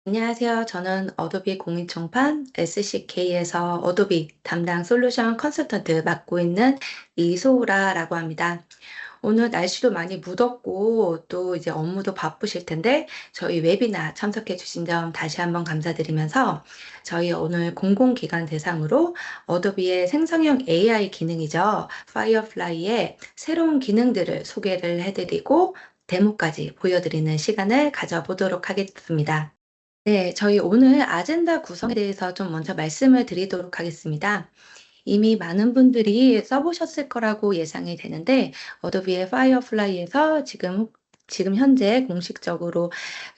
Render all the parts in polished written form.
안녕하세요. 저는 어도비 공익청판 SCK에서 어도비 담당 솔루션 컨설턴트 맡고 있는 이소라라고 합니다. 오늘 날씨도 많이 무덥고 또 이제 업무도 바쁘실 텐데 저희 웨비나 참석해 주신 점 다시 한번 감사드리면서 저희 오늘 공공기관 대상으로 어도비의 생성형 AI 기능이죠. 파이어플라이의 새로운 기능들을 소개를 해드리고 데모까지 보여드리는 시간을 가져보도록 하겠습니다. 네, 저희 오늘 아젠다 구성에 대해서 좀 먼저 말씀을 드리도록 하겠습니다. 이미 많은 분들이 써보셨을 거라고 예상이 되는데, 어도비의 파이어플라이에서 지금 현재 공식적으로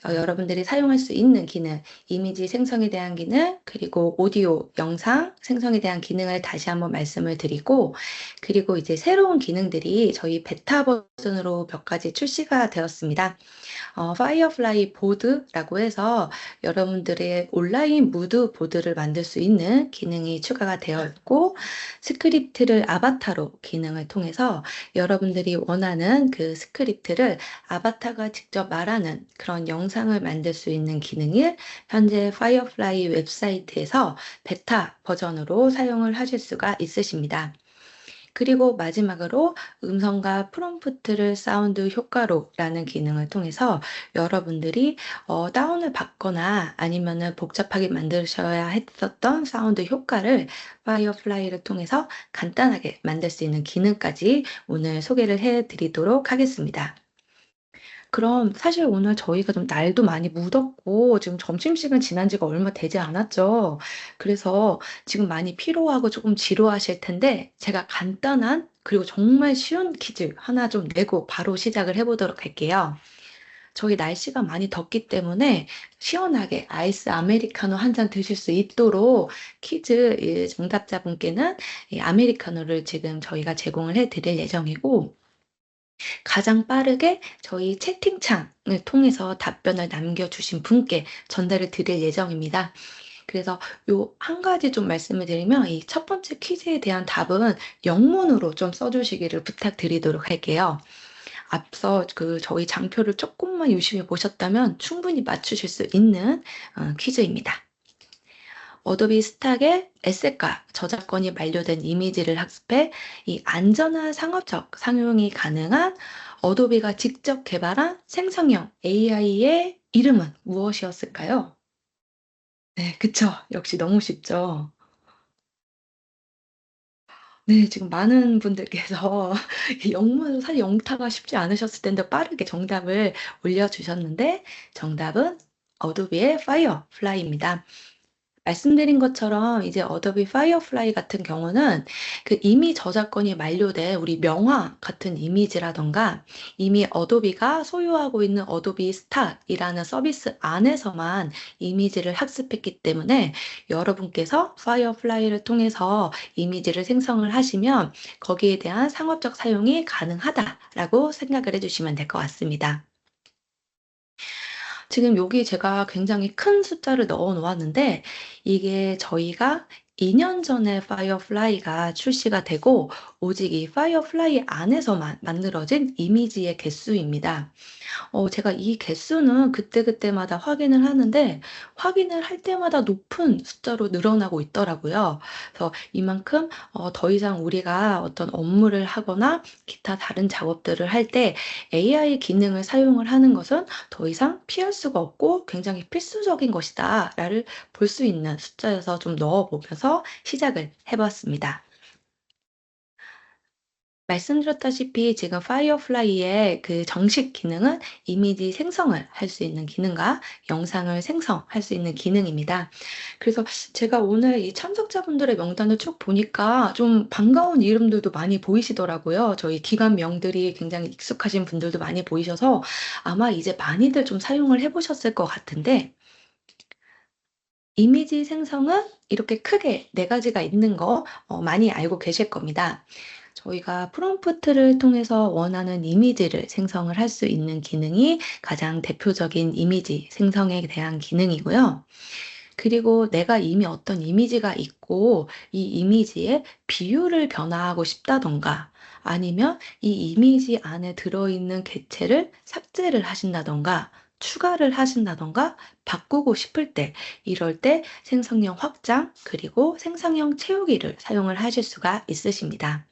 여러분들이 사용할 수 있는 기능, 이미지 생성에 대한 기능, 그리고 오디오, 영상 생성에 대한 기능을 다시 한번 말씀을 드리고, 그리고 이제 새로운 기능들이 저희 베타 버전으로 몇 가지 출시가 되었습니다. 파이어플라이 보드라고 해서 여러분들의 온라인 무드 보드를 만들 수 있는 기능이 추가가 되어 있고, 스크립트를 아바타로 기능을 통해서 여러분들이 원하는 그 스크립트를 아바타가 직접 말하는 그런 영상을 만들 수 있는 기능을 현재 파이어플라이 웹사이트에서 베타 버전으로 사용을 하실 수가 있으십니다. 그리고 마지막으로 음성과 프롬프트를 사운드 효과로라는 기능을 통해서 여러분들이 다운을 받거나 아니면은 복잡하게 만드셔야 했었던 사운드 효과를 파이어플라이를 통해서 간단하게 만들 수 있는 기능까지 오늘 소개를 해 드리도록 하겠습니다. 그럼 사실 오늘 저희가 좀 날도 많이 묻었고 지금 점심시간 지난 지가 얼마 되지 않았죠. 그래서 지금 많이 피로하고 조금 지루하실 텐데 제가 간단한 그리고 정말 쉬운 퀴즈 하나 좀 내고 바로 시작을 해 보도록 할게요. 저희 날씨가 많이 덥기 때문에 시원하게 아이스 아메리카노 한 잔 드실 수 있도록 퀴즈 정답자분께는 이 아메리카노를 지금 저희가 제공을 해 드릴 예정이고, 가장 빠르게 저희 채팅창을 통해서 답변을 남겨주신 분께 전달을 드릴 예정입니다. 그래서 요 한 가지 좀 말씀을 드리면 이 첫 번째 퀴즈에 대한 답은 영문으로 좀 써주시기를 부탁드리도록 할게요. 앞서 그 저희 장표를 조금만 유심히 보셨다면 충분히 맞추실 수 있는 퀴즈입니다. 어도비 스탁의 에셋과 저작권이 만료된 이미지를 학습해 이 안전한 상업적 상용이 가능한 어도비가 직접 개발한 생성형 AI의 이름은 무엇이었을까요? 네, 그쵸. 역시 너무 쉽죠. 네, 지금 많은 분들께서 이 영문으로 사실 영타가 쉽지 않으셨을 텐데 빠르게 정답을 올려주셨는데, 정답은 어도비의 파이어플라이입니다. 말씀드린 것처럼 이제 어도비 파이어플라이 같은 경우는 그 이미 저작권이 만료된 우리 명화 같은 이미지라던가 이미 어도비가 소유하고 있는 어도비 스탁이라는 서비스 안에서만 이미지를 학습했기 때문에 여러분께서 파이어플라이를 통해서 이미지를 생성을 하시면 거기에 대한 상업적 사용이 가능하다라고 생각을 해주시면 될 것 같습니다. 지금 여기 제가 굉장히 큰 숫자를 넣어 놓았는데 이게 저희가 2년 전에 파이어플라이가 출시가 되고 오직 이 파이어플라이 안에서만 만들어진 이미지의 개수입니다. 제가 이 개수는 그때그때마다 확인을 하는데 확인을 할 때마다 높은 숫자로 늘어나고 있더라고요. 그래서 이만큼 더 이상 우리가 어떤 업무를 하거나 기타 다른 작업들을 할 때 AI 기능을 사용을 하는 것은 더 이상 피할 수가 없고 굉장히 필수적인 것이다라를 볼 수 있는 숫자여서 좀 넣어 보면서 시작을 해 봤습니다. 말씀드렸다시피 지금 파이어플라이의 그 정식 기능은 이미지 생성을 할 수 있는 기능과 영상을 생성할 수 있는 기능입니다. 그래서 제가 오늘 이 참석자분들의 명단을 쭉 보니까 좀 반가운 이름들도 많이 보이시더라고요. 저희 기관명들이 굉장히 익숙하신 분들도 많이 보이셔서 아마 이제 많이들 좀 사용을 해 보셨을 것 같은데, 이미지 생성은 이렇게 크게 네 가지가 있는 거 많이 알고 계실 겁니다. 저희가 프롬프트를 통해서 원하는 이미지를 생성을 할 수 있는 기능이 가장 대표적인 이미지 생성에 대한 기능이고요. 그리고 내가 이미 어떤 이미지가 있고 이 이미지의 비율을 변화하고 싶다던가 아니면 이 이미지 안에 들어있는 객체를 삭제를 하신다던가 추가를 하신다던가 바꾸고 싶을 때, 이럴 때 생성형 확장 그리고 생성형 채우기를 사용을 하실 수가 있으십니다.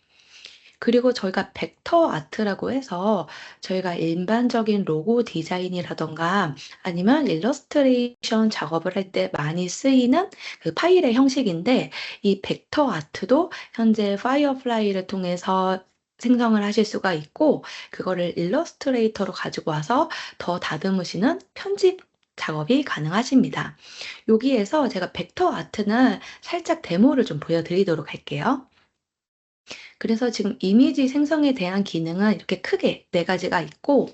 그리고 저희가 벡터 아트라고 해서 저희가 일반적인 로고 디자인이라던가 아니면 일러스트레이션 작업을 할 때 많이 쓰이는 그 파일의 형식인데, 이 벡터 아트도 현재 파이어플라이를 통해서 생성을 하실 수가 있고, 그거를 일러스트레이터로 가지고 와서 더 다듬으시는 편집 작업이 가능하십니다. 여기에서 제가 벡터 아트는 살짝 데모를 좀 보여드리도록 할게요. 그래서 지금 이미지 생성에 대한 기능은 이렇게 크게 네 가지가 있고,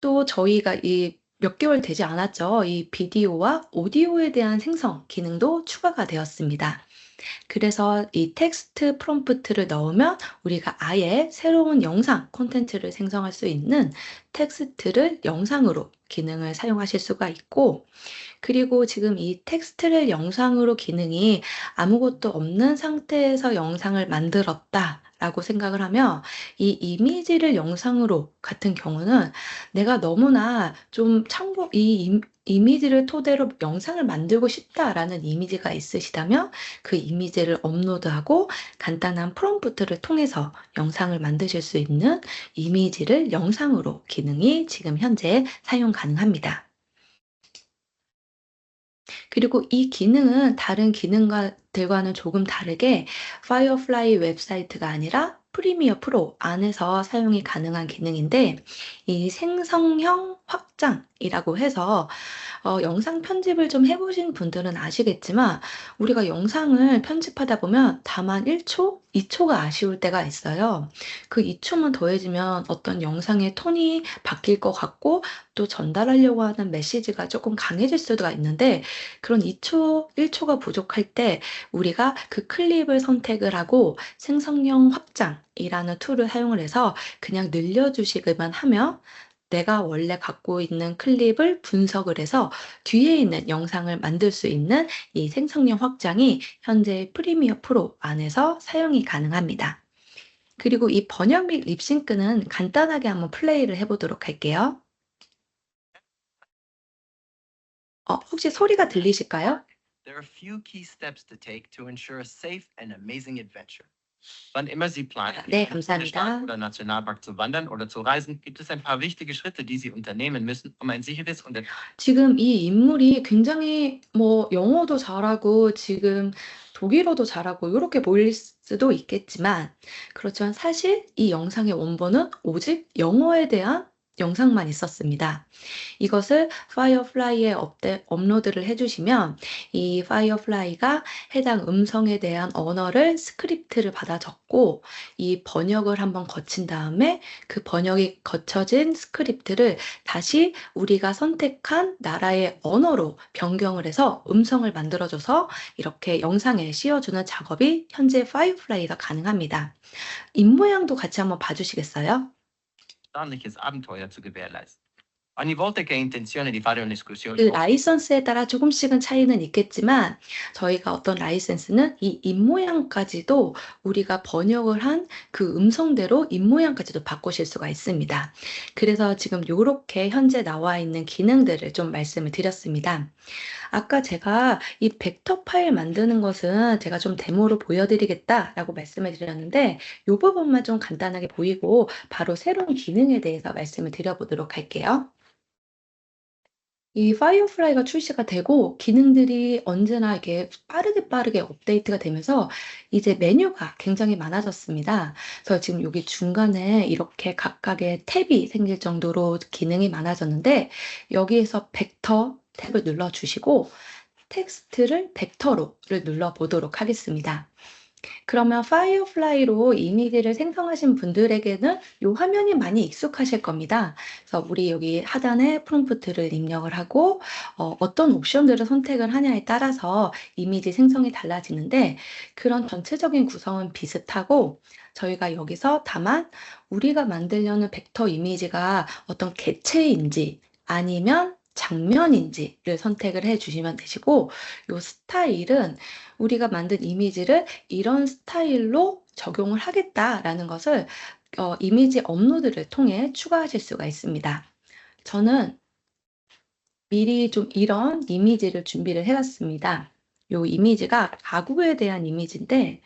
또 저희가 이 몇 개월 되지 않았죠. 이 비디오와 오디오에 대한 생성 기능도 추가가 되었습니다. 그래서 이 텍스트 프롬프트를 넣으면 우리가 아예 새로운 영상 콘텐츠를 생성할 수 있는 텍스트를 영상으로 기능을 사용하실 수가 있고, 그리고 지금 이 텍스트를 영상으로 기능이 아무것도 없는 상태에서 영상을 만들었다라고 생각을 하면, 이 이미지를 영상으로 같은 경우는 내가 너무나 좀 참고 이미지를 토대로 영상을 만들고 싶다라는 이미지가 있으시다면 그 이미지를 업로드하고 간단한 프롬프트를 통해서 영상을 만드실 수 있는 이미지를 영상으로 기능이 지금 현재 사용 가능합니다. 그리고 이 기능은 다른 기능들과는 조금 다르게 파이어플라이 웹사이트가 아니라 프리미어 프로 안에서 사용이 가능한 기능인데, 이 생성형 확장이라고 해서 영상 편집을 좀 해보신 분들은 아시겠지만, 우리가 영상을 편집하다 보면 다만 1초, 2초가 아쉬울 때가 있어요. 그 2초만 더해지면 어떤 영상의 톤이 바뀔 것 같고, 또 전달하려고 하는 메시지가 조금 강해질 수가 있는데, 그런 2초, 1초가 부족할 때 우리가 그 클립을 선택을 하고 생성형 확장이라는 툴을 사용을 해서 그냥 늘려주시기만 하면 내가 원래 갖고 있는 클립을 분석을 해서 뒤에 있는 영상을 만들 수 있는 이 생성형 확장이 현재 프리미어 프로 안에서 사용이 가능합니다. 그리고 이 번역 및 립싱크는 간단하게 한번 플레이를 해보도록 할게요. 혹시 소리가 들리실까요? There are a few key steps to take to ensure a safe and amazing adventure. Wann immer Sie planen, 네, in eine Stadt 감사합니다. oder Nationalpark zu wandern oder zu reisen, gibt es ein paar wichtige Schritte, die Sie unternehmen müssen, um ein sicheres und 지금 이 인물이 굉장히 영어도 잘하고 지금 독일어도 잘하고 요렇게 보일 수도 있겠지만, 그렇지만 사실 이 영상의 원본은 오직 영어에 대한 영상만 있었습니다. 이것을 파이어플라이에 업로드를 해주시면 이 파이어플라이가 해당 음성에 대한 언어를 스크립트를 받아 적고, 이 번역을 한번 거친 다음에 그 번역이 거쳐진 스크립트를 다시 우리가 선택한 나라의 언어로 변경을 해서 음성을 만들어줘서 이렇게 영상에 씌워주는 작업이 현재 파이어플라이가 가능합니다. 입모양도 같이 한번 봐주시겠어요? erstaunliches Abenteuer zu gewährleisten. Ogni volta che hai intenzione di fare un'escursione 그 라이선스에 따라 조금씩은 차이는 있겠지만, 저희가 어떤 라이선스는 이 입모양까지도 우리가 번역을 한 그 음성대로 입모양까지도 바꾸실 수가 있습니다. 그래서 지금 요렇게 현재 나와 있는 기능들을 좀 말씀을 드렸습니다. 아까 제가 이 벡터 파일 만드는 것은 제가 좀 데모로 보여드리겠다라고 말씀을 드렸는데, 요 부분만 좀 간단하게 보이고 바로 새로운 기능에 대해서 말씀을 드려보도록 할게요. 이 파이어플라이가 출시가 되고 기능들이 언제나 이렇게 빠르게 업데이트가 되면서 이제 메뉴가 굉장히 많아졌습니다. 그래서 지금 여기 중간에 이렇게 각각의 탭이 생길 정도로 기능이 많아졌는데, 여기에서 벡터 탭을 눌러주시고 텍스트를 벡터로를 눌러보도록 하겠습니다. 그러면 파이어플라이로 이미지를 생성하신 분들에게는 이 화면이 많이 익숙하실 겁니다. 그래서 우리 여기 하단에 프롬프트를 입력을 하고 어떤 옵션들을 선택을 하냐에 따라서 이미지 생성이 달라지는데, 그런 전체적인 구성은 비슷하고, 저희가 여기서 다만 우리가 만들려는 벡터 이미지가 어떤 개체인지 아니면 장면인지를 선택을 해 주시면 되시고, 이 스타일은 우리가 만든 이미지를 이런 스타일로 적용을 하겠다라는 것을 이미지 업로드를 통해 추가하실 수가 있습니다. 저는 미리 좀 이런 이미지를 준비를 해 왔습니다. 요 이미지가 가구에 대한 이미지인데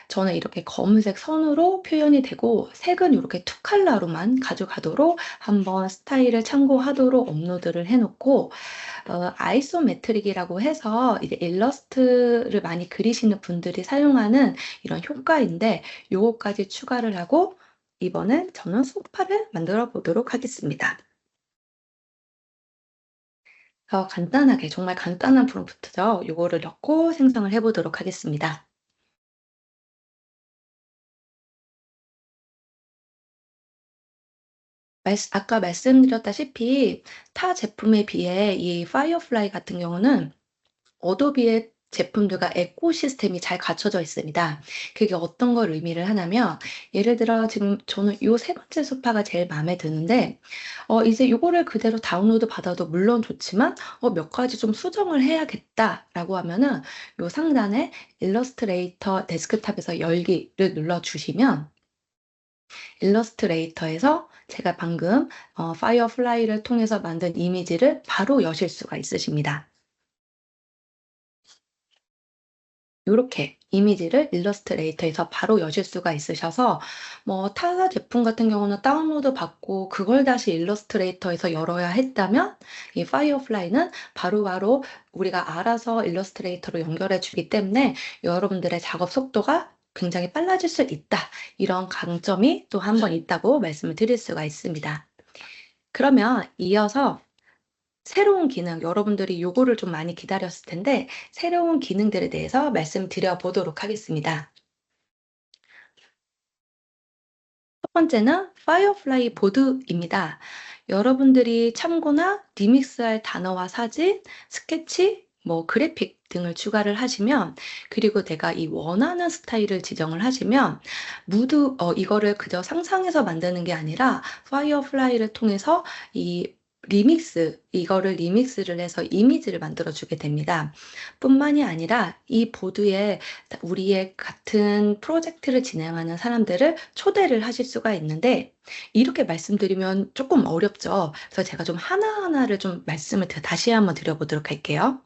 저는 이렇게 검은색 선으로 표현이 되고 색은 요렇게 투 컬러로만 가져가도록 한번 스타일을 참고하도록 업로드를 해 놓고 아이소메트릭이라고 해서 이제 일러스트를 많이 그리시는 분들이 사용하는 이런 효과인데 요거까지 추가를 하고 이번엔 저는 소파를 만들어 보도록 하겠습니다. 간단하게 정말 간단한 프롬프트죠. 요거를 넣고 생성을 해 보도록 하겠습니다. 아까 말씀드렸다시피 타 제품에 비해 이 파이어플라이 같은 경우는 어도비의 제품들과 에코시스템이 잘 갖춰져 있습니다. 그게 어떤 걸 의미를 하냐면 예를 들어 지금 저는 요 세 번째 소파가 제일 마음에 드는데 이제 요거를 그대로 다운로드 받아도 물론 좋지만 '몇 가지 좀 수정을 해야겠다.'라고 하면은 요 상단에 일러스트레이터 데스크탑에서 열기를 눌러 주시면 일러스트레이터에서 제가 방금 파이어플라이를 통해서 만든 이미지를 바로 여실 수가 있으십니다. 요렇게 이미지를 일러스트레이터에서 바로 여실 수가 있으셔서 뭐 타 제품 같은 경우는 다운로드 받고 그걸 다시 일러스트레이터에서 열어야 했다면 이 파이어플라이는 바로바로 우리가 알아서 일러스트레이터로 연결해 주기 때문에 여러분들의 작업 속도가 굉장히 빨라질 수 있다. 이런 강점이 또 한 번 있다고 말씀을 드릴 수가 있습니다. 그러면 이어서 새로운 기능, 여러분들이 요거를 좀 많이 기다렸을 텐데 새로운 기능들에 대해서 말씀드려 보도록 하겠습니다. 첫 번째는 파이어플라이 보드입니다. 여러분들이 참고나 리믹스할 단어와 사진, 스케치, 뭐 그래픽 등을 추가를 하시면 그리고 내가 이 원하는 스타일을 지정을 하시면 이거를 그저 상상해서 만드는 게 아니라 파이어플라이를 통해서 이 이거를 리믹스를 해서 이미지를 만들어 주게 됩니다. 뿐만이 아니라 이 보드에 우리의 같은 프로젝트를 진행하는 사람들을 초대를 하실 수가 있는데 이렇게 말씀드리면 조금 어렵죠. 그래서 제가 좀 하나하나를 좀 말씀을 다시 한번 드려보도록 할게요.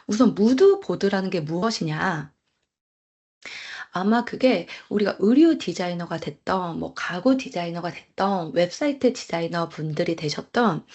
우선 무드 보드라는 게 무엇이냐? 아마 그게 우리가 의류 디자이너가 됐던 뭐 가구 디자이너가 됐던 웹사이트 디자이너 분들이 되셨던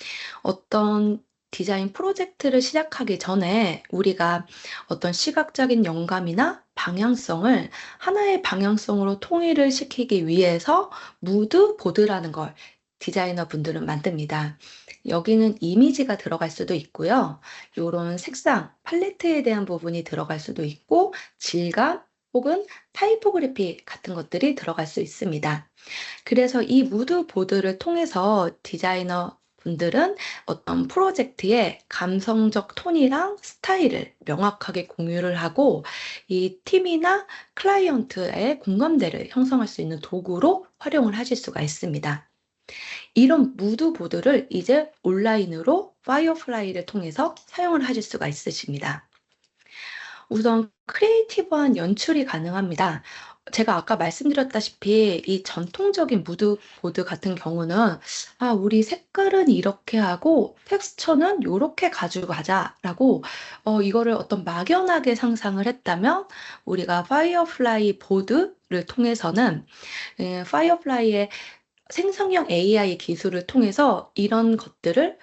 어떤 디자인 프로젝트를 시작하기 전에 우리가 어떤 시각적인 영감이나 방향성을 하나의 방향성으로 통일을 시키기 위해서 무드 보드라는 걸 디자이너 분들은 만듭니다. 여기는 이미지가 들어갈 수도 있고요. 요런 색상, 팔레트에 대한 부분이 들어갈 수도 있고, 질감 혹은 타이포그래피 같은 것들이 들어갈 수 있습니다. 그래서 이 무드 보드를 통해서 디자이너 분들은 어떤 프로젝트의 감성적 톤이랑 스타일을 명확하게 공유를 하고 이 팀이나 클라이언트의 공감대를 형성할 수 있는 도구로 활용을 하실 수가 있습니다. 이런 무드 보드를 이제 온라인으로 파이어플라이를 통해서 사용을 하실 수가 있으십니다. 우선 크리에이티브한 연출이 가능합니다. 제가 아까 말씀드렸다시피 이 전통적인 무드보드 같은 경우는 우리 색깔은 이렇게 하고 텍스처는 요렇게 가지고 가자라고 이거를 어떤 막연하게 상상을 했다면 우리가 파이어플라이 보드를 통해서는 파이어플라이의 생성형 AI 기술을 통해서 이런 것들을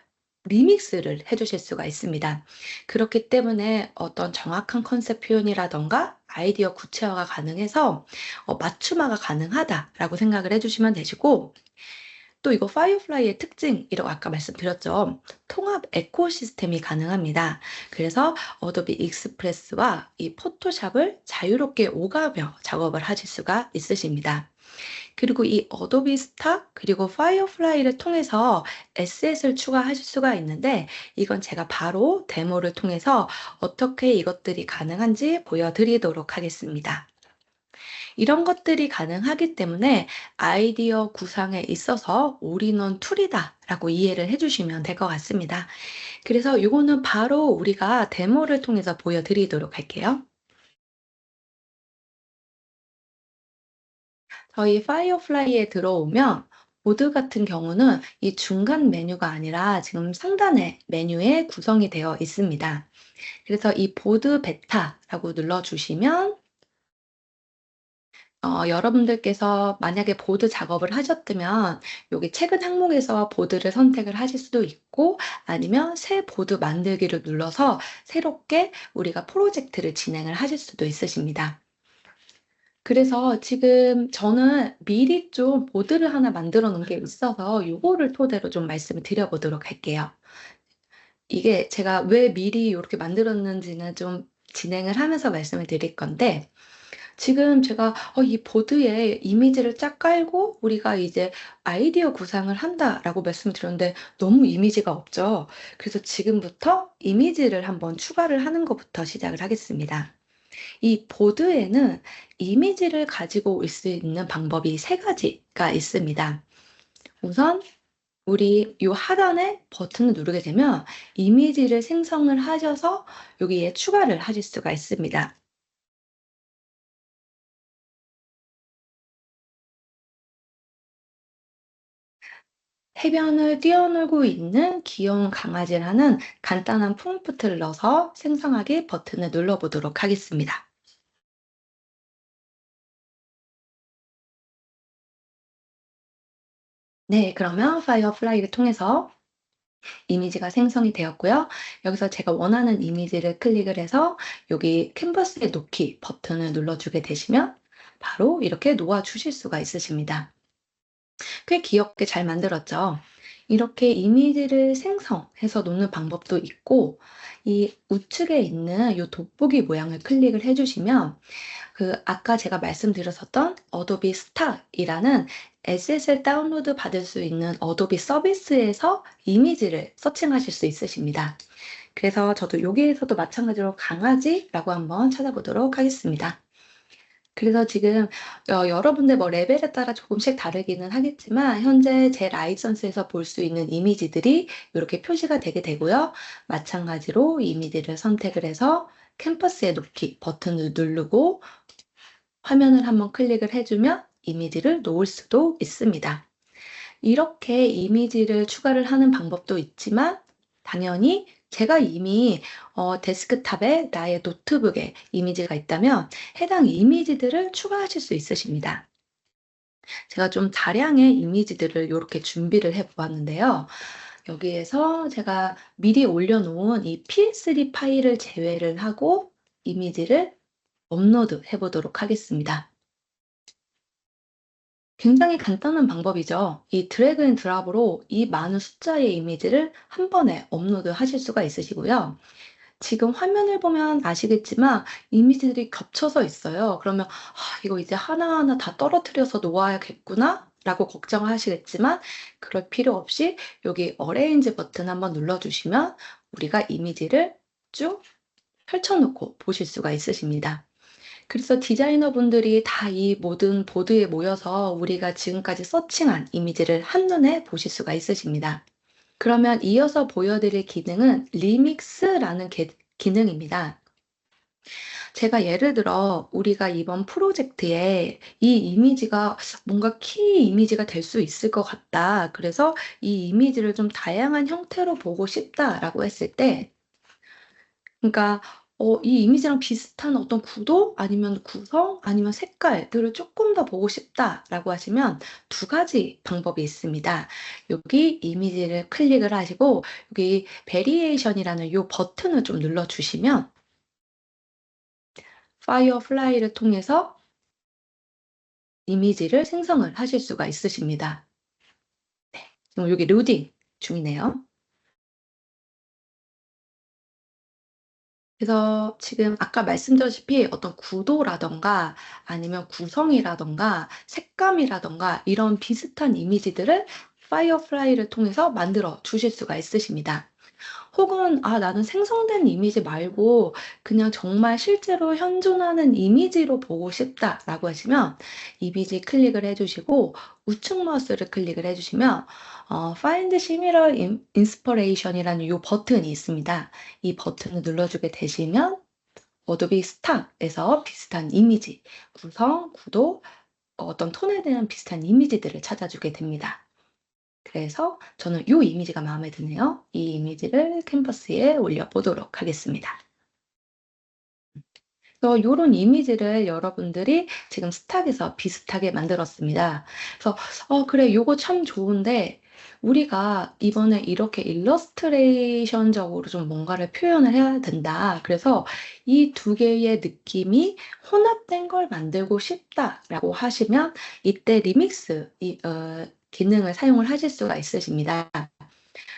리믹스를 해 주실 수가 있습니다. 그렇기 때문에 어떤 정확한 컨셉 표현이라든가 아이디어 구체화가 가능해서 '맞춤화가 가능하다.'라고 생각을 해 주시면 되시고 또 이거 파이어플라이의 특징이라고 아까 말씀드렸죠. 통합 에코시스템이 가능합니다. 그래서 어도비 익스프레스와 이 포토샵을 자유롭게 오가며 작업을 하실 수가 있으십니다. 그리고 이 어도비 스타 그리고 파이어플라이를 통해서 에셋을 추가하실 수가 있는데 이건 제가 바로 데모를 통해서 어떻게 이것들이 가능한지 보여드리도록 하겠습니다. 이런 것들이 가능하기 때문에 아이디어 구상에 있어서 올인원 툴이다라고 이해를 해주시면 될 것 같습니다. 그래서 이거는 바로 우리가 데모를 통해서 보여드리도록 할게요. 저희 파이어플라이에 들어오면 보드 같은 경우는 이 중간 메뉴가 아니라 지금 상단에 메뉴에 구성이 되어 있습니다. 그래서 이 보드 베타라고 눌러주시면 여러분들께서 만약에 보드 작업을 하셨다면 여기 최근 항목에서 보드를 선택을 하실 수도 있고 아니면 새 보드 만들기를 눌러서 새롭게 우리가 프로젝트를 진행을 하실 수도 있으십니다. 그래서 지금 저는 미리 좀 보드를 하나 만들어 놓은 게 있어서 요거를 토대로 좀 말씀을 드려 보도록 할게요. 이게 제가 왜 미리 요렇게 만들었는지는 좀 진행을 하면서 말씀을 드릴 건데 지금 제가 이 보드에 이미지를 쫙 깔고 우리가 이제 "아이디어 구상을 한다."라고 말씀을 드렸는데 너무 이미지가 없죠. 그래서 지금부터 이미지를 한번 추가를 하는 것부터 시작을 하겠습니다. 이 보드에는 이미지를 가지고 올 수 있는 방법이 세 가지가 있습니다. 우선 우리 요 하단에 버튼을 누르게 되면 이미지를 생성을 하셔서 여기에 추가를 하실 수가 있습니다. 해변을 뛰어놀고 있는 귀여운 강아지라는 간단한 프롬프트를 넣어서 생성하기 버튼을 눌러 보도록 하겠습니다. 네, 그러면 파이어플라이를 통해서 이미지가 생성이 되었고요. 여기서 제가 원하는 이미지를 클릭을 해서 여기 캔버스에 놓기 버튼을 눌러주게 되시면 바로 이렇게 놓아 주실 수가 있으십니다. 꽤 귀엽게 잘 만들었죠. 이렇게 이미지를 생성해서 놓는 방법도 있고, 이 우측에 있는 이 돋보기 모양을 클릭을 해주시면, 아까 제가 말씀드렸었던 어도비 스탁이라는 SSL 다운로드 받을 수 있는 어도비 서비스에서 이미지를 서칭하실 수 있으십니다. 그래서 저도 여기에서도 마찬가지로 강아지라고 한번 찾아보도록 하겠습니다. 그래서 지금 여러분들 뭐 레벨에 따라 조금씩 다르기는 하겠지만 현재 제 라이선스에서 볼 수 있는 이미지들이 이렇게 표시가 되게 되고요. 마찬가지로 이미지를 선택을 해서 캠퍼스에 놓기 버튼을 누르고 화면을 한번 클릭을 해 주면 이미지를 놓을 수도 있습니다. 이렇게 이미지를 추가를 하는 방법도 있지만 당연히 제가 이미 데스크탑에 나의 노트북에 이미지가 있다면 해당 이미지들을 추가하실 수 있으십니다. 제가 좀 다량의 이미지들을 이렇게 준비를 해 보았는데요. 여기에서 제가 미리 올려놓은 이 PS3 파일을 제외를 하고 이미지를 업로드 해 보도록 하겠습니다. 굉장히 간단한 방법이죠. 이 드래그 앤 드랍으로 이 많은 숫자의 이미지를 한 번에 업로드 하실 수가 있으시고요. 지금 화면을 보면 아시겠지만 이미지들이 겹쳐서 있어요. 그러면 '아 이거 이제 하나하나 다 떨어뜨려서 놓아야겠구나.' 라고 걱정을 하시겠지만 그럴 필요 없이 여기 어레인지 버튼 한번 눌러 주시면 우리가 이미지를 쭉 펼쳐 놓고 보실 수가 있으십니다. 그래서 디자이너분들이 다 이 모든 보드에 모여서 우리가 지금까지 서칭한 이미지를 한눈에 보실 수가 있으십니다. 그러면 이어서 보여드릴 기능은 리믹스라는 기능입니다. 제가 예를 들어 우리가 이번 프로젝트에 이 이미지가 뭔가 키 이미지가 될 수 있을 것 같다. 그래서 이 이미지를 좀 다양한 형태로 보고 싶다라고 했을 때 그러니까 이 이미지랑 비슷한 어떤 구도 아니면 구성 아니면 색깔들을 조금 더 보고 싶다라고 하시면 두 가지 방법이 있습니다. 여기 이미지를 클릭을 하시고 여기 베리에이션이라는 요 버튼을 좀 눌러 주시면 파이어플라이를 통해서 이미지를 생성을 하실 수가 있으십니다. 네. 지금 여기 로딩 중이네요. 그래서 지금 아까 말씀드렸다시피 어떤 구도라든가 아니면 구성이라든가 색감이라든가 이런 비슷한 이미지들을 파이어플라이를 통해서 만들어 주실 수가 있으십니다. 혹은 '아 나는 생성된 이미지 말고 그냥 정말 실제로 현존하는 이미지로 보고 싶다.'라고 하시면 이미지 클릭을 해 주시고 우측 마우스를 클릭을 해 주시면 Find Similar Inspiration이라는 요 버튼이 있습니다. 이 버튼을 눌러주게 되시면 어도비 스탁에서 비슷한 이미지, 구성, 구도, 어떤 톤에 대한 비슷한 이미지들을 찾아주게 됩니다. 그래서 저는 요 이미지가 마음에 드네요. 이 이미지를 캔버스에 올려보도록 하겠습니다. 그래서 요런 이미지를 여러분들이 지금 스탁에서 비슷하게 만들었습니다. 그래서 그래 요거 참 좋은데 우리가 이번에 이렇게 일러스트레이션적으로 좀 뭔가를 표현을 해야 된다. 그래서 이 두 개의 느낌이 혼합된 걸 만들고 싶다라고 하시면 이때 리믹스 기능을 사용을 하실 수가 있으십니다.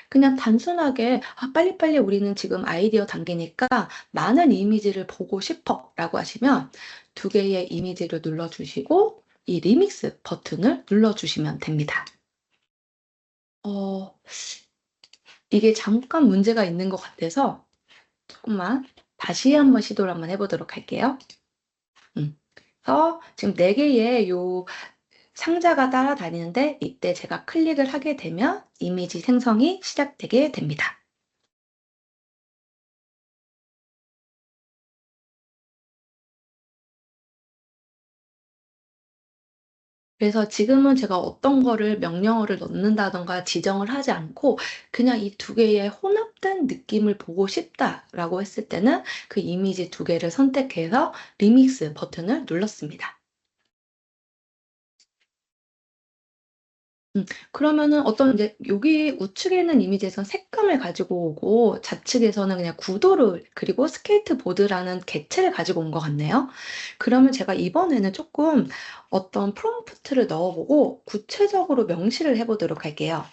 그냥 단순하게 빨리빨리 우리는 지금 아이디어 단계니까 많은 이미지를 보고 싶어라고 하시면 두 개의 이미지를 눌러주시고 이 리믹스 버튼을 눌러주시면 됩니다. 이게 잠깐 문제가 있는 것 같아서 조금만 다시 한번 시도를 한번 해보도록 할게요. 그래서 지금 4개의 요 상자가 따라다니는데 이때 제가 클릭을 하게 되면 이미지 생성이 시작되게 됩니다. 그래서 지금은 제가 어떤 거를 명령어를 넣는다든가 지정을 하지 않고 그냥 이 두 개의 혼합된 느낌을 보고 싶다라고 했을 때는 그 이미지 두 개를 선택해서 리믹스 버튼을 눌렀습니다. 그러면은 어떤 이제 여기 우측에 있는 이미지에서는 색감을 가지고 오고 좌측에서는 그냥 구도를 그리고 스케이트보드라는 객체를 가지고 온 것 같네요. 그러면 제가 이번에는 조금 어떤 프롬프트를 넣어보고 구체적으로 명시를 해보도록 할게요.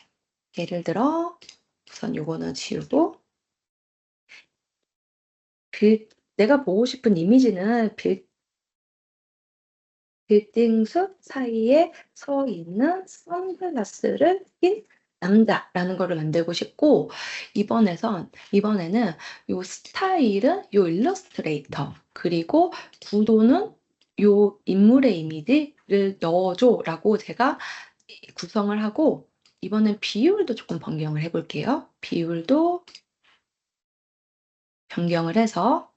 예를 들어 우선 요거는 지우고 내가 보고 싶은 이미지는 빌딩 숲 사이에 서 있는 선글라스를 낀 남자라는 거를 만들고 싶고 이번에는 요 스타일은 요 일러스트레이터 그리고 구도는 요 인물의 이미지를 넣어줘라고 제가 구성을 하고 이번엔 비율도 조금 변경을 해볼게요. 비율도 변경을 해서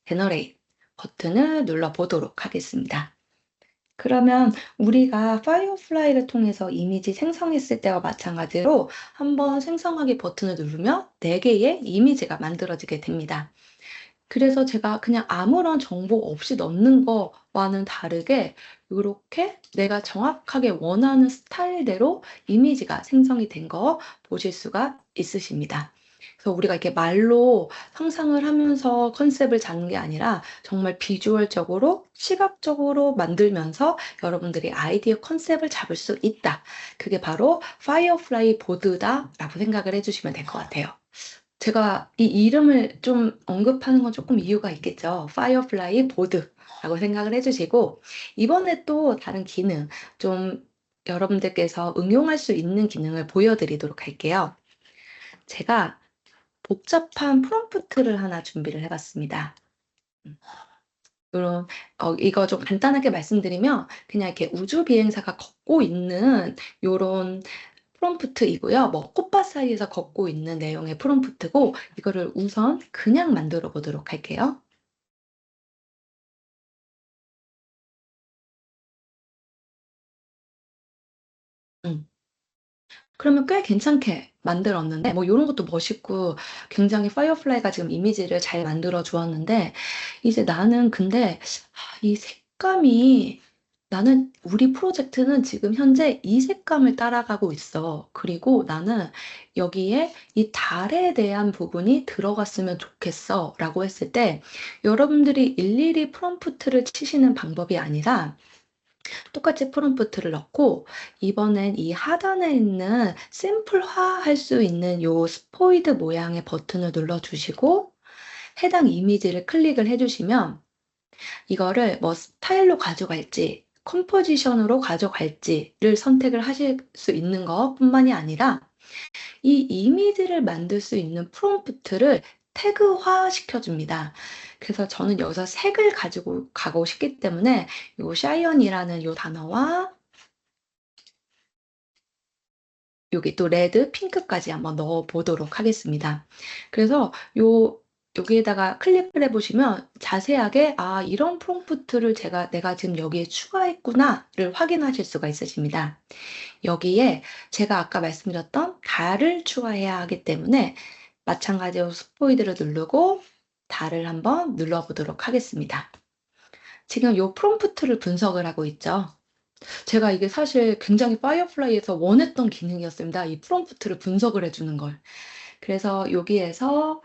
제너레이트 버튼을 눌러보도록 하겠습니다. 그러면 우리가 파이어플라이를 통해서 이미지 생성했을 때와 마찬가지로 한번 생성하기 버튼을 누르면 4개의 이미지가 만들어지게 됩니다. 그래서 제가 그냥 아무런 정보 없이 넣는 거와는 다르게 이렇게 내가 정확하게 원하는 스타일대로 이미지가 생성이 된 거 보실 수가 있으십니다. 그래서 우리가 이렇게 말로 상상을 하면서 컨셉을 잡는 게 아니라 정말 비주얼적으로 시각적으로 만들면서 여러분들이 아이디어 컨셉을 잡을 수 있다. 그게 바로 파이어플라이 보드다라고 생각을 해주시면 될 것 같아요. 제가 이 이름을 좀 언급하는 건 조금 이유가 있겠죠. 파이어플라이 보드라고 생각을 해주시고 이번에 또 다른 기능 좀 여러분들께서 응용할 수 있는 기능을 보여드리도록 할게요. 제가 복잡한 프롬프트를 하나 준비를 해봤습니다. 요런 이거 좀 간단하게 말씀드리면 그냥 이렇게 우주 비행사가 걷고 있는 요런 프롬프트이고요. 뭐 꽃밭 사이에서 걷고 있는 내용의 프롬프트고 이거를 우선 그냥 만들어 보도록 할게요. 음. 그러면 꽤 괜찮게 만들었는데 뭐 요런 것도 멋있고 굉장히 파이어플라이가 지금 이미지를 잘 만들어 주었는데 이제 나는 근데 이 색감이 나는 우리 프로젝트는 지금 현재 이 색감을 따라가고 있어. 그리고 나는 여기에 이 달에 대한 부분이 들어갔으면 좋겠어. 라고 했을 때 여러분들이 일일이 프롬프트를 치시는 방법이 아니라 똑같이 프롬프트를 넣고 이번엔 이 하단에 있는 샘플화할 수 있는 요 스포이드 모양의 버튼을 눌러주시고 해당 이미지를 클릭을 해주시면 이거를 뭐 스타일로 가져갈지 컴포지션으로 가져갈지를 선택을 하실 수 있는 것뿐만이 아니라 이 이미지를 만들 수 있는 프롬프트를 태그화 시켜줍니다. 그래서 저는 여기서 색을 가지고 가고 싶기 때문에 요 샤이언이라는 요 단어와 여기 또 레드, 핑크까지 한번 넣어 보도록 하겠습니다. 그래서 요 여기에다가 클릭을 해보시면 자세하게 이런 프롬프트를 내가 지금 여기에 추가했구나를 확인하실 수가 있으십니다. 여기에 제가 아까 말씀드렸던 달을 추가해야 하기 때문에 마찬가지로 스포이드를 누르고 달을 한번 눌러보도록 하겠습니다. 지금 이 프롬프트를 분석을 하고 있죠. 제가 이게 사실 굉장히 파이어플라이에서 원했던 기능이었습니다. 이 프롬프트를 분석을 해주는 걸. 그래서 여기에서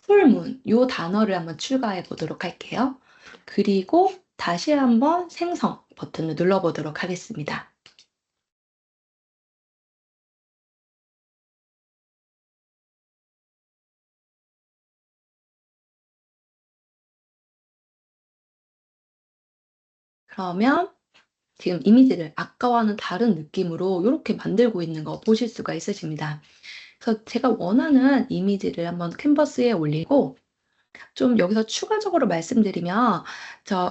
풀문 요 단어를 한번 추가해 보도록 할게요. 그리고 다시 한번 생성 버튼을 눌러보도록 하겠습니다. 그러면 지금 이미지를 아까와는 다른 느낌으로 이렇게 만들고 있는 거 보실 수가 있으십니다. 그래서 제가 원하는 이미지를 한번 캔버스에 올리고 좀 여기서 추가적으로 말씀드리면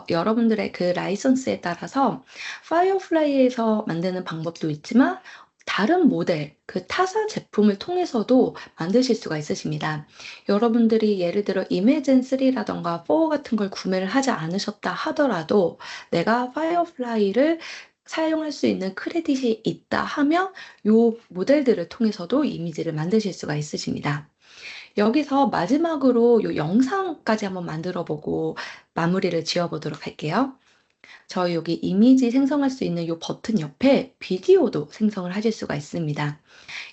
여러분들의 그 라이선스에 따라서 파이어플라이에서 만드는 방법도 있지만 다른 모델, 그 타사 제품을 통해서도 만드실 수가 있으십니다. 여러분들이 예를 들어 이매진 3라던가 4 같은 걸 구매를 하지 않으셨다 하더라도 내가 파이어플라이를 사용할 수 있는 크레딧이 있다 하면 요 모델들을 통해서도 이미지를 만드실 수가 있으십니다. 여기서 마지막으로 요 영상까지 한번 만들어 보고 마무리를 지어 보도록 할게요. 저희 여기 이미지 생성할 수 있는 요 버튼 옆에 비디오도 생성을 하실 수가 있습니다.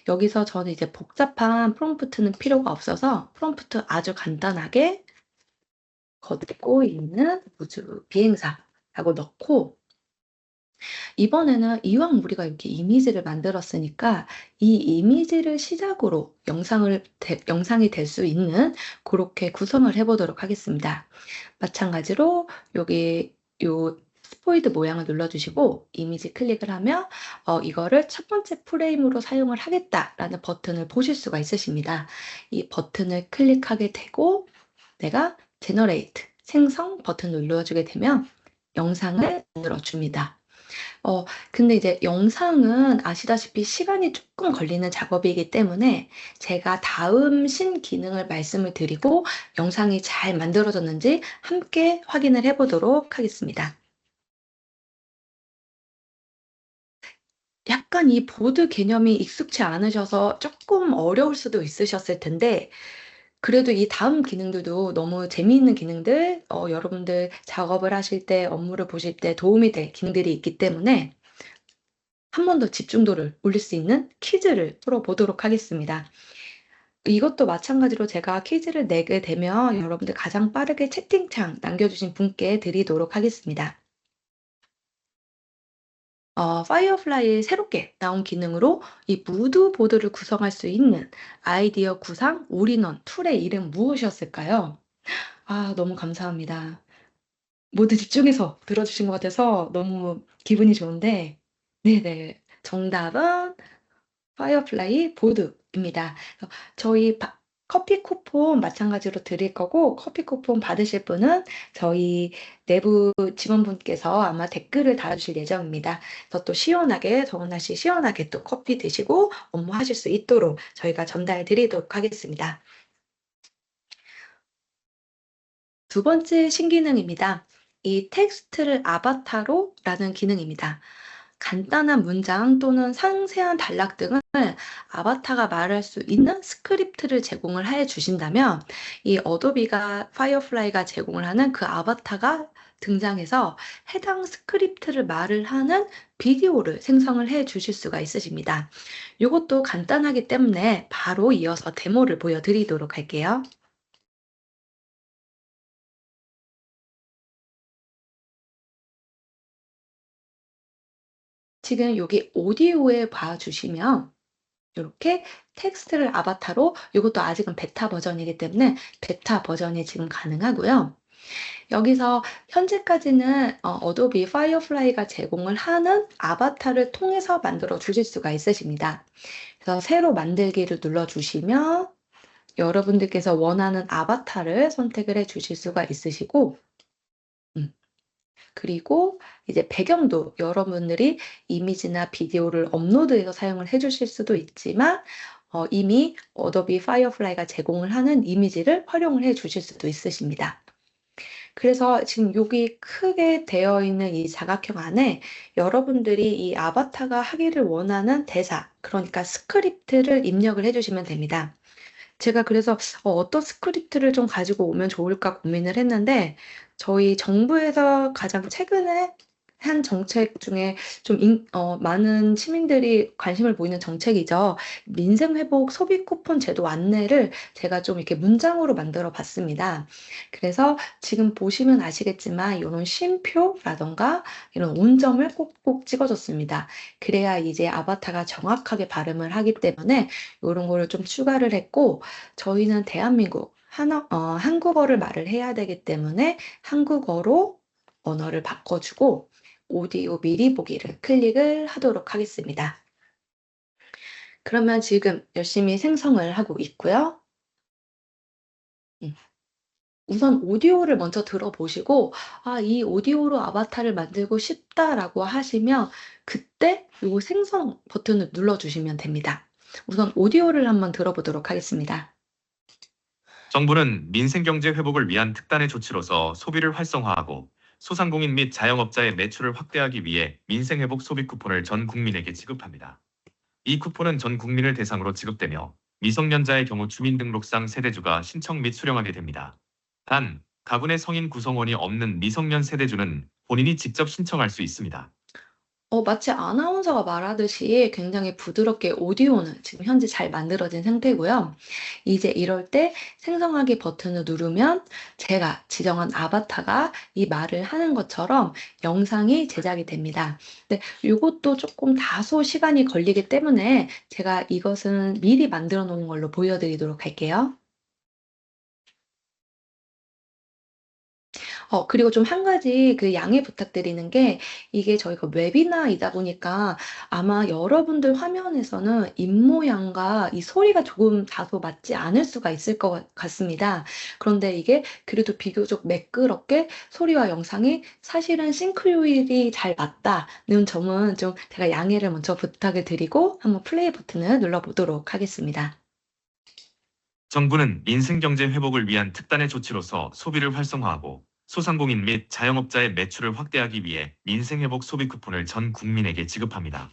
여기서 저는 이제 복잡한 프롬프트는 필요가 없어서 프롬프트 아주 간단하게 걷고 있는 우주 비행사라고 넣고 이번에는 이왕 우리가 이렇게 이미지를 만들었으니까 이 이미지를 시작으로 영상이 될 수 있는 그렇게 구성을 해보도록 하겠습니다. 마찬가지로 여기 요 스포이드 모양을 눌러주시고 이미지 클릭을 하면 이거를 첫 번째 프레임으로 사용을 하겠다라는 버튼을 보실 수가 있으십니다. 이 버튼을 클릭하게 되고 내가 제너레이트 생성 버튼을 눌러주게 되면 영상을 만들어 줍니다. 근데 이제 영상은 아시다시피 시간이 조금 걸리는 작업이기 때문에 제가 다음 신기능을 말씀을 드리고 영상이 잘 만들어졌는지 함께 확인을 해보도록 하겠습니다. 약간 이 보드 개념이 익숙치 않으셔서 조금 어려울 수도 있으셨을 텐데 그래도 이 다음 기능들도 너무 재미있는 기능들, 여러분들 작업을 하실 때, 업무를 보실 때 도움이 될 기능들이 있기 때문에 한 번 더 집중도를 올릴 수 있는 퀴즈를 풀어보도록 하겠습니다. 이것도 마찬가지로 제가 퀴즈를 내게 되면 여러분들 가장 빠르게 채팅창 남겨주신 분께 드리도록 하겠습니다. 파이어플라이에 새롭게 나온 기능으로 이 무드 보드를 구성할 수 있는 아이디어 구상 올인원 툴의 이름 무엇이었을까요? 너무 감사합니다. 모두 집중해서 들어주신 것 같아서 너무 기분이 좋은데, 네네. 정답은 파이어플라이 보드입니다. 저희 커피 쿠폰 마찬가지로 드릴 거고 커피 쿠폰 받으실 분은 저희 내부 직원분께서 아마 댓글을 달아주실 예정입니다. 그래서 또 시원하게 더운 날씨 시원하게 또 커피 드시고 업무하실 수 있도록 저희가 전달 드리도록 하겠습니다. 두 번째 신기능입니다. 이 텍스트를 아바타로 라는 기능입니다. 간단한 문장 또는 상세한 단락 등을 아바타가 말할 수 있는 스크립트를 제공을 해 주신다면 이 어도비가 파이어플라이가 제공을 하는 그 아바타가 등장해서 해당 스크립트를 말을 하는 비디오를 생성을 해 주실 수가 있으십니다. 이것도 간단하기 때문에 바로 이어서 데모를 보여드리도록 할게요. 지금 여기 오디오에 봐주시면 이렇게 텍스트를 아바타로 이것도 아직은 베타 버전이기 때문에 베타 버전이 지금 가능하고요. 여기서 현재까지는 어도비 파이어플라이가 제공을 하는 아바타를 통해서 만들어 주실 수가 있으십니다. 그래서 새로 만들기를 눌러주시면 여러분들께서 원하는 아바타를 선택을 해 주실 수가 있으시고 그리고 이제 배경도 여러분들이 이미지나 비디오를 업로드해서 사용을 해 주실 수도 있지만 이미 어도비 파이어플라이가 제공을 하는 이미지를 활용을 해 주실 수도 있으십니다. 그래서 지금 여기 크게 되어 있는 이 사각형 안에 여러분들이 이 아바타가 하기를 원하는 대사, 그러니까 스크립트를 입력을 해 주시면 됩니다. 제가 그래서 어떤 스크립트를 좀 가지고 오면 좋을까 고민을 했는데, 저희 정부에서 가장 최근에 한 정책 중에 좀 많은 시민들이 관심을 보이는 정책이죠. 민생회복 소비 쿠폰 제도 안내를 제가 좀 이렇게 문장으로 만들어 봤습니다. 그래서 지금 보시면 아시겠지만 이런 쉼표라던가 이런 온점을 꼭꼭 찍어줬습니다. 그래야 이제 아바타가 정확하게 발음을 하기 때문에 이런 거를 좀 추가를 했고, 저희는 대한민국 한국어를 말을 해야 되기 때문에 한국어로 언어를 바꿔주고 오디오 미리 보기를 클릭을 하도록 하겠습니다. 그러면 지금 열심히 생성을 하고 있고요. 우선 오디오를 먼저 들어보시고, 이 오디오로 아바타를 만들고 싶다라고 하시면 그때 요 생성 버튼을 눌러주시면 됩니다. 우선 오디오를 한번 들어보도록 하겠습니다. 정부는 민생경제 회복을 위한 특단의 조치로서 소비를 활성화하고 소상공인 및 자영업자의 매출을 확대하기 위해 민생회복 소비 쿠폰을 전 국민에게 지급합니다. 이 쿠폰은 전 국민을 대상으로 지급되며 미성년자의 경우 주민등록상 세대주가 신청 및 수령하게 됩니다. 단, 가군의 성인 구성원이 없는 미성년 세대주는 본인이 직접 신청할 수 있습니다. 마치 아나운서가 말하듯이 굉장히 부드럽게 오디오는 지금 현재 잘 만들어진 상태고요. 이제 이럴 때 생성하기 버튼을 누르면 제가 지정한 아바타가 이 말을 하는 것처럼 영상이 제작이 됩니다. 근데 이것도 조금 다소 시간이 걸리기 때문에 제가 이것은 미리 만들어 놓은 걸로 보여드리도록 할게요. 그리고 좀 한 가지 그 양해 부탁드리는 게, 이게 저희가 웨비나이다 보니까 아마 여러분들 화면에서는 입모양과 이 소리가 조금 다소 맞지 않을 수가 있을 것 같습니다. 그런데 이게 그래도 비교적 매끄럽게 소리와 영상이 사실은 싱크로율이 잘 맞다는 점은 좀 제가 양해를 먼저 부탁을 드리고 한번 플레이 버튼을 눌러보도록 하겠습니다. 정부는 민생경제 회복을 위한 특단의 조치로서 소비를 활성화하고 소상공인 및 자영업자의 매출을 확대하기 위해 민생회복 소비 쿠폰을 전 국민에게 지급합니다.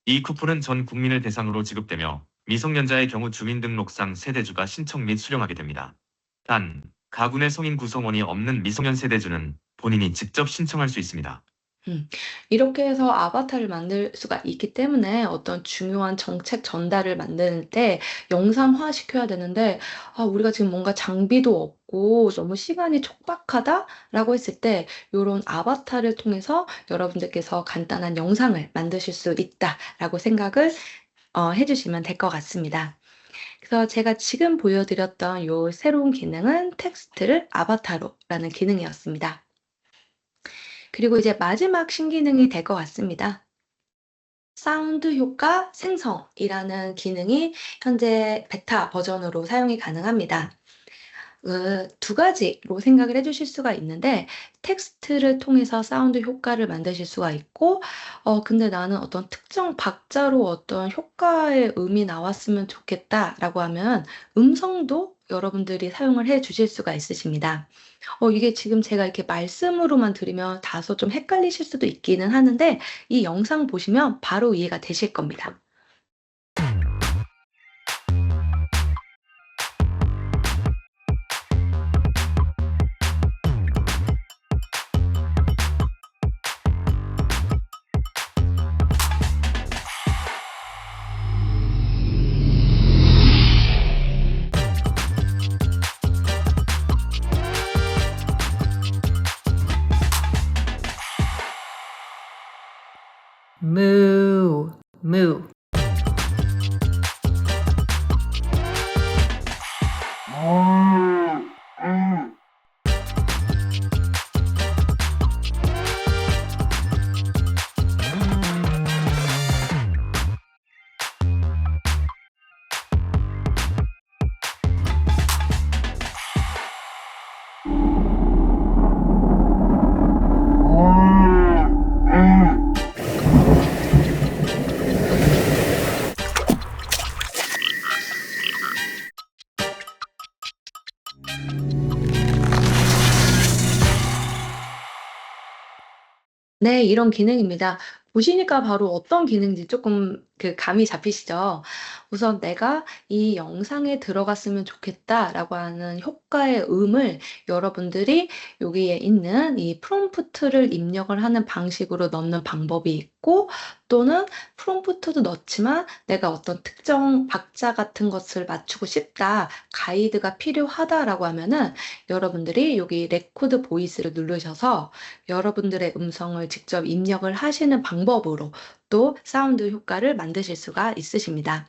이 쿠폰은 전 국민을 대상으로 지급되며 미성년자의 경우 주민등록상 세대주가 신청 및 수령하게 됩니다. 단, 가군의 성인 구성원이 없는 미성년 세대주는 본인이 직접 신청할 수 있습니다. 이렇게 해서 아바타를 만들 수가 있기 때문에 어떤 중요한 정책 전달을 만들 때 영상화 시켜야 되는데, 우리가 지금 뭔가 장비도 없고 너무 시간이 촉박하다라고 했을 때 요런 아바타를 통해서 여러분들께서 간단한 영상을 만드실 수 있다라고 생각을 해 주시면 될 것 같습니다. 그래서 제가 지금 보여드렸던 요 새로운 기능은 텍스트를 아바타로라는 기능이었습니다. 그리고 이제 마지막 신기능이 될 것 같습니다. 사운드 효과 생성이라는 기능이 현재 베타 버전으로 사용이 가능합니다. 두 가지로 생각을 해 주실 수가 있는데, 텍스트를 통해서 사운드 효과를 만드실 수가 있고, 근데 나는 어떤 특정 박자로 어떤 효과의 음이 나왔으면 좋겠다라고 하면 음성도 여러분들이 사용을 해 주실 수가 있으십니다. 이게 지금 제가 이렇게 말씀으로만 드리면 다소 좀 헷갈리실 수도 있기는 하는데, 이 영상 보시면 바로 이해가 되실 겁니다. Moo, moo. 네, 이런 기능입니다. 보시니까 바로 어떤 기능인지 조금 감이 잡히시죠? 우선 '내가 이 영상에 들어갔으면 좋겠다.'라고 하는 효과의 음을 여러분들이 여기에 있는 이 프롬프트를 입력을 하는 방식으로 넣는 방법이 있고, 또는 프롬프트도 넣지만 '내가 어떤 특정 박자 같은 것을 맞추고 싶다. 가이드가 필요하다.'라고 하면은 여러분들이 여기 레코드 보이스를 누르셔서 여러분들의 음성을 직접 입력을 하시는 방법으로 또 사운드 효과를 만드실 수가 있으십니다.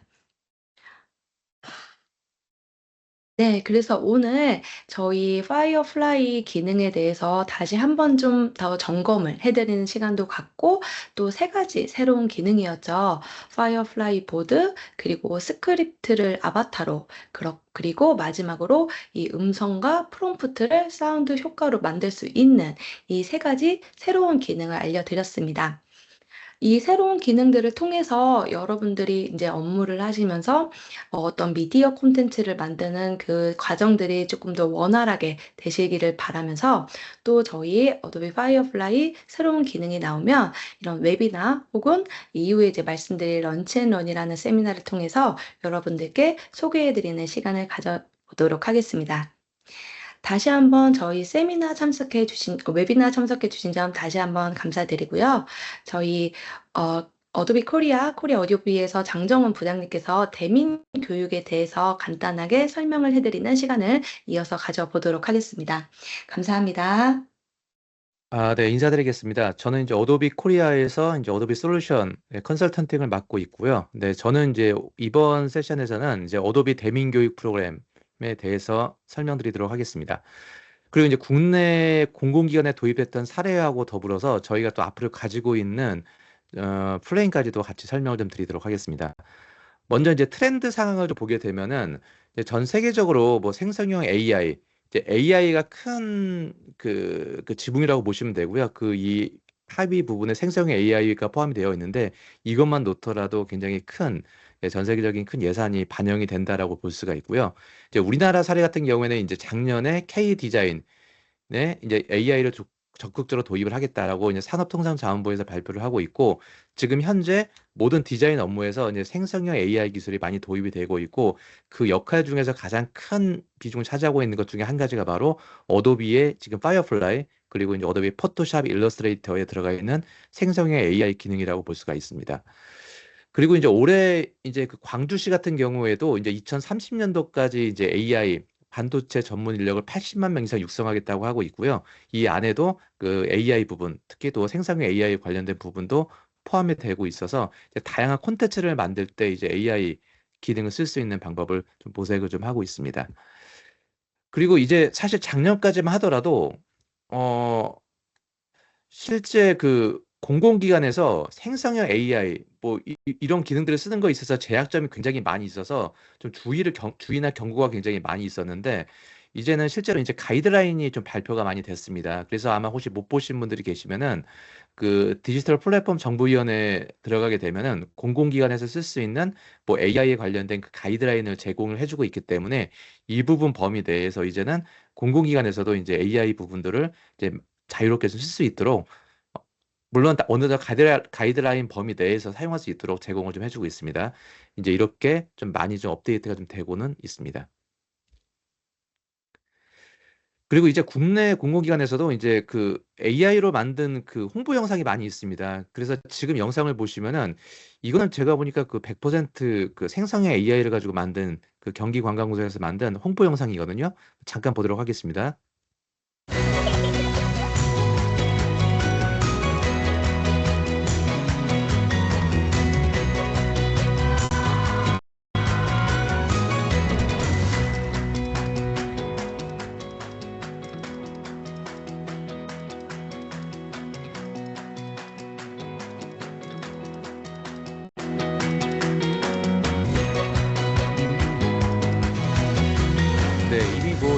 네. 그래서 오늘 저희 파이어플라이 기능에 대해서 다시 한번 좀 더 점검을 해 드리는 시간도 갖고, 또 세 가지 새로운 기능이었죠. 파이어플라이 보드, 그리고 스크립트를 아바타로, 그리고 마지막으로 이 음성과 프롬프트를 사운드 효과로 만들 수 있는 이 세 가지 새로운 기능을 알려 드렸습니다. 이 새로운 기능들을 통해서 여러분들이 인제 업무를 하시면서 어떤 미디어 콘텐츠를 만드는 그 과정들이 쪼끔 더 원활하게 되시기를 바라면서, 또 저희 어도비 파이어플라이 새로운 기능이 나오면 이런 웨비나 혹은 이후에 이제 말씀드릴 런치 앤 런이라는 세미나를 통해서 여러분들께 소개해 드리는 시간을 가져 보도록 하겠습니다. 다시 한번 저희 웨비나 참석해 주신 점 다시 한번 감사드리고요. 저희 어도비 코리아 오디오비에서 장정은 부장님께서 대민 교육에 대해서 간단하게 설명을 해 드리는 시간을 이어서 가져보도록 하겠습니다. 감사합니다. 네, 인사드리겠습니다. 저는 이제 어도비 코리아에서 이제 어도비 솔루션 컨설턴팅을 맡고 있고요. 네, 저는 이제 이번 세션에서는 이제 어도비 대민교육 프로그램에 대해서 설명드리도록 하겠습니다. 그리고 이제 국내 공공기관에 도입했던 사례하고 더불어서 저희가 또 앞으로 가지고 있는 플레인까지도 같이 설명을 좀 드리도록 하겠습니다. 먼저 이제 트렌드 상황을 좀 보게 되면은 이제 전 세계적으로 뭐 생성형 AI, 이제 AI가 큰 그 지붕이라고 보시면 되고요. 그 이 하위 부분에 생성형 AI가 포함이 되어 있는데 이것만 놓더라도 굉장히 큰 전 세계적인 큰 예산이 반영이 된다라고 볼 수가 있고요. 이제 우리나라 사례 같은 경우에는 이제 작년에 K 디자인에 이제 AI를 적극적으로 도입을 하겠다라고 이제 산업통상자원부에서 발표를 하고 있고, 지금 현재 모든 디자인 업무에서 이제 생성형 AI 기술이 많이 도입이 되고 있고, 그 역할 중에서 가장 큰 비중을 차지하고 있는 것 중에 한 가지가 바로 어도비의 지금 파이어플라이, 그리고 이제 어도비 포토샵 일러스트레이터에 들어가 있는 생성형 AI 기능이라고 볼 수가 있습니다. 그리고 이제 올해 이제 그 광주시 같은 경우에도 이제 2030년도까지 이제 AI 반도체 전문 인력을 80만 명 이상 육성하겠다고 하고 있고요. 이 안에도 그 AI 부분, 특히 또 생성형 AI 관련된 부분도 포함이 되고 있어서 이제 다양한 콘텐츠를 만들 때 이제 AI 기능을 쓸 수 있는 방법을 좀 모색을 좀 하고 있습니다. 그리고 이제 사실 작년까지만 하더라도 어 실제 그 공공기관에서 생성형 AI 뭐 이런 기능들을 쓰는 거에 있어서 제약점이 굉장히 많이 있어서 좀 주의나 경고가 굉장히 많이 있었는데, 이제는 실제로 이제 가이드라인이 좀 발표가 많이 됐습니다. 그래서 아마 혹시 못 보신 분들이 계시면은 그 디지털 플랫폼 정보위원회에 들어가게 되면은 공공기관에서 쓸 수 있는 뭐 AI에 관련된 그 가이드라인을 제공을 해주고 있기 때문에 이 부분 범위 내에서 이제는 공공기관에서도 이제 AI 부분들을 이제 자유롭게 쓸 수 있도록, 물론 어느 정도 가이드라인 범위 내에서 사용할 수 있도록 제공을 좀 해주고 있습니다. 이제 이렇게 좀 많이 좀 업데이트가 좀 되고는 있습니다. 그리고 이제 국내 공공기관에서도 이제 그 AI로 만든 그 홍보 영상이 많이 있습니다. 그래서 지금 영상을 보시면은 이거는 제가 보니까 그 100%그 생성형 AI를 가지고 만든 그 경기관광부에서 만든 홍보 영상이거든요. 잠깐 보도록 하겠습니다.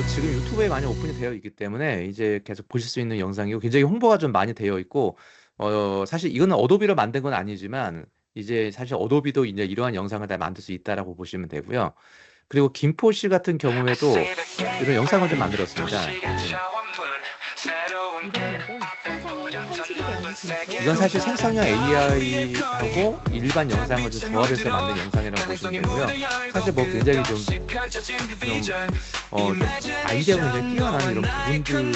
지금 유튜브에 많이 오픈이 되어 있기 때문에 이제 계속 보실 수 있는 영상이고, 굉장히 홍보가 좀 많이 되어 있고, 사실 이거는 어도비로 만든 건 아니지만 이제 사실 어도비도 이제 이러한 영상을 다 만들 수 있다라고 보시면 되고요. 그리고 김포시 같은 경우에도 이런 영상을 좀 만들었습니다. 이번에도 생성형 편집이 되는 이건 사실 생성형 AI하고 일반 영상을 좀 조합해서 만든 영상이라고 보시면 되고요. 사실 뭐 굉장히 좀 아이디어가 굉장히 뛰어난 이런 부분들이 좀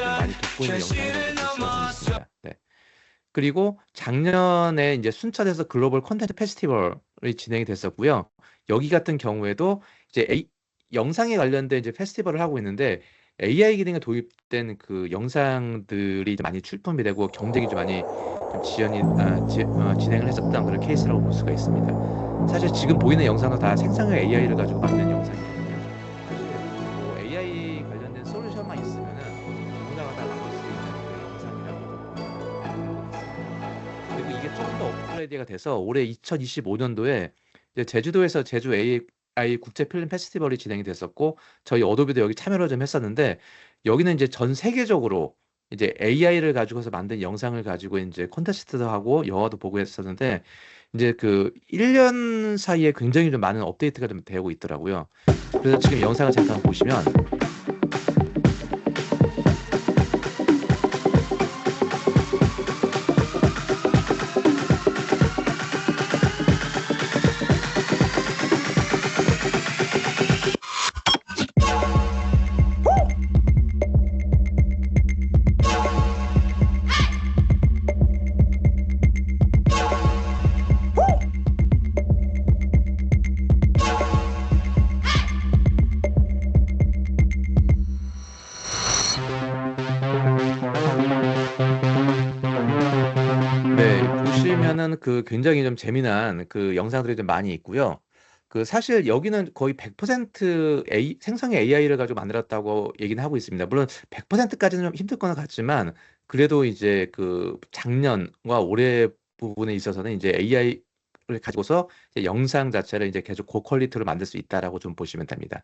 많이 돋보이는 영상이라고 볼 수가 있습니다. 네. 그리고 작년에 이제 순천에서 글로벌 콘텐츠 페스티벌이 진행이 됐었고요. 여기 같은 경우에도 이제 영상에 관련된 이제 페스티벌을 하고 있는데 AI 기능이 도입된 그 영상들이 이제 많이 출품이 되고 경쟁이 좀 많이 좀 진행을 했었던 그런 케이스라고 볼 수가 있습니다. 사실 지금 보이는 영상은 다 생성형 AI를 가지고 만든 영상이거든요. 사실 뭐 AI 관련된 솔루션만 있으면은 누구나가 다 만들 수 있는 그런 영상이라고 그리고 이게 조금 더 업그레이드가 돼서 올해 2025년도에 이제 제주도에서 제주 AI 국제 필름 페스티벌이 진행이 됐었고 저희 어도비도 여기 참여를 좀 했었는데 여기는 이제 전 세계적으로 이제 AI를 가지고서 만든 영상을 가지고 이제 콘테스트도 하고 영화도 보고 했었는데 이제 그 1년 사이에 굉장히 좀 많은 업데이트가 좀 되고 있더라고요. 그래서 지금 영상을 잠깐 보시면 네, 보시면은 그 굉장히 좀 재미난 그 영상들이 좀 많이 있고요. 그 사실 여기는 거의 100% 생성의 AI를 가지고 만들었다고 얘기는 하고 있습니다. 물론 100%까지는 좀 힘들 거는 같지만 그래도 이제 그 작년과 올해 부분에 있어서는 이제 AI를 가지고서 이제 영상 자체를 이제 계속 고퀄리티로 만들 수 있다라고 좀 보시면 됩니다.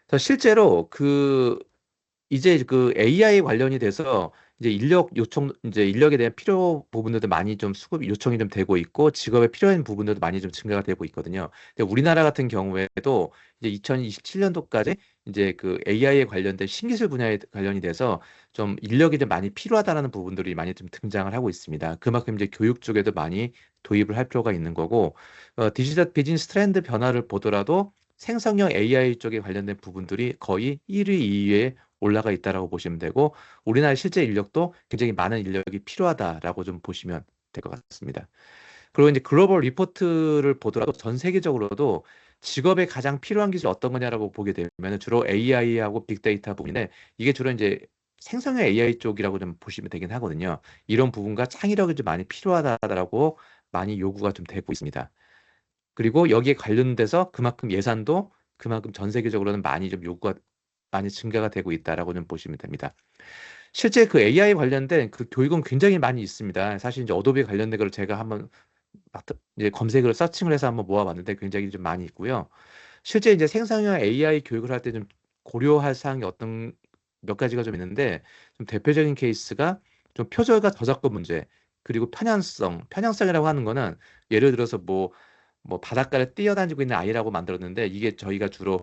그래서 실제로 그 이제 그 AI 관련이 돼서 이제 인력에 대한 필요 부분들도 많이 좀 수급 요청이 좀 되고 있고 직업에 필요한 부분들도 많이 좀 증가가 되고 있거든요. 근데 우리나라 같은 경우에도 이제 2027년도까지 이제 그 AI에 관련된 신기술 분야에 관련이 돼서 좀 인력이 좀 많이 필요하다라는 부분들이 많이 좀 등장을 하고 있습니다. 그만큼 이제 교육 쪽에도 많이 도입을 할 필요가 있는 거고 디지털 비즈니스 트렌드 변화를 보더라도 생성형 AI 쪽에 관련된 부분들이 거의 1위, 2위에 올라가 있다라고 보시면 되고 우리나라 실제 인력도 굉장히 많은 인력이 필요하다라고 좀 보시면 될 것 같습니다. 그리고 이제 글로벌 리포트를 보더라도 전 세계적으로도 직업에 가장 필요한 기술이 어떤 거냐라고 보게 되면 주로 AI하고 빅데이터 부분인데 이게 주로 이제 생성형 AI 쪽이라고 좀 보시면 되긴 하거든요. 이런 부분과 창의력이 좀 많이 필요하다라고 많이 요구가 좀 되고 있습니다. 그리고 여기에 관련돼서 그만큼 전 세계적으로는 많이 좀 요구가 많이 증가가 되고 있다라고 좀 보시면 됩니다. 실제 그 AI 관련된 그 교육은 굉장히 많이 있습니다. 사실 이제 어도비 관련된 걸 제가 한번 이제 검색을 서칭을 해서 한번 모아봤는데 굉장히 좀 많이 있고요. 실제 이제 생성형 AI 교육을 할 때 좀 고려할 사항이 어떤 몇 가지가 좀 있는데 좀 대표적인 케이스가 좀 표절과 저작권 문제 그리고 편향성이라고 하는 거는 예를 들어서 뭐 바닷가를 뛰어다니고 있는 아이라고 만들었는데 이게 저희가 주로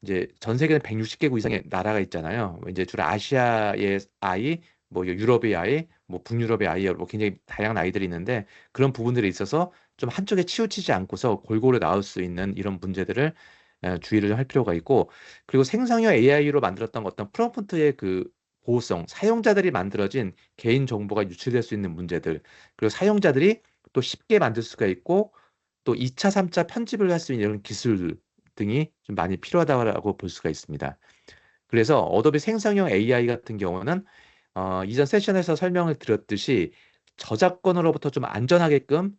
이제 전 세계는 160개국 이상의 나라가 있잖아요. 이제 주로 아시아의 아이, 뭐 유럽의 아이, 뭐 북유럽의 아이, 뭐 굉장히 다양한 아이들이 있는데 그런 부분들에 있어서 좀 한쪽에 치우치지 않고서 골고루 나올 수 있는 이런 문제들을 주의를 할 필요가 있고 그리고 생성형 AI로 만들었던 어떤 프롬프트의 그 보호성, 사용자들이 만들어진 개인 정보가 유출될 수 있는 문제들, 그리고 사용자들이 또 쉽게 만들 수가 있고 또 2차, 3차 편집을 할 수 있는 이런 기술 등이 좀 많이 필요하다고 볼 수가 있습니다. 그래서 어도비 생성형 AI 같은 경우는 이전 세션에서 설명을 드렸듯이 저작권으로부터 좀 안전하게끔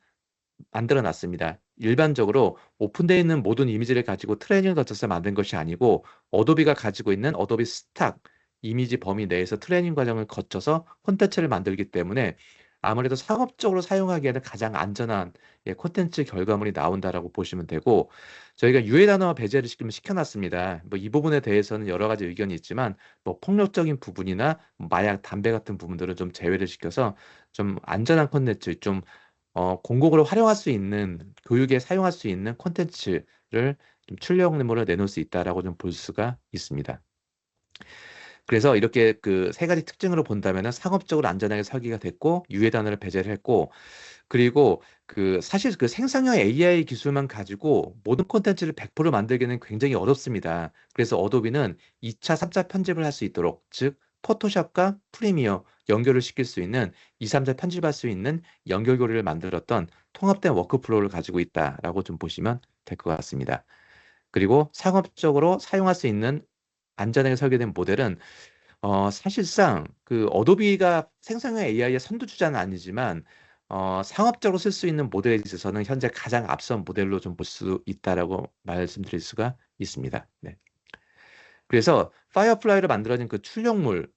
만들어 놨습니다. 일반적으로 오픈되어 있는 모든 이미지를 가지고 트레이닝을 거쳐서 만든 것이 아니고 어도비가 가지고 있는 어도비 스탁 이미지 범위 내에서 트레이닝 과정을 거쳐서 콘텐츠를 만들기 때문에 아무래도 상업적으로 사용하기에는 가장 안전한 콘텐츠 결과물이 나온다라고 보시면 되고 저희가 유해 단어 배제를 시켜놨습니다. 뭐 이 부분에 대해서는 여러 가지 의견이 있지만 뭐 폭력적인 부분이나 마약, 담배 같은 부분들을 좀 제외를 시켜서 좀 안전한 콘텐츠, 좀 공공으로 활용할 수 있는 교육에 사용할 수 있는 콘텐츠를 좀 출력물을 내놓을 수 있다라고 좀 볼 수가 있습니다. 그래서 이렇게 그 세 가지 특징으로 본다면은 상업적으로 안전하게 설계가 됐고 유해 단어를 배제를 했고 그리고 그 사실 그 생성형 AI 기술만 가지고 모든 콘텐츠를 100% 만들기는 굉장히 어렵습니다. 그래서 어도비는 2차, 3차 편집을 할 수 있도록 즉 포토샵과 프리미어 연결을 시킬 수 있는 2, 3차 편집할 수 있는 연결고리를 만들었던 통합된 워크플로우를 가지고 있다라고 좀 보시면 될 것 같습니다. 그리고 상업적으로 사용할 수 있는 안전하게 설계된 모델은 사실상 그 어도비가 생성형 AI의 선두주자는 아니지만 상업적으로 쓸 수 있는 모델에 있어서는 현재 가장 앞선 모델로 좀 볼 수 있다라고 말씀드릴 수가 있습니다. 네. 그래서 파이어플라이로 만들어진 그 출력물을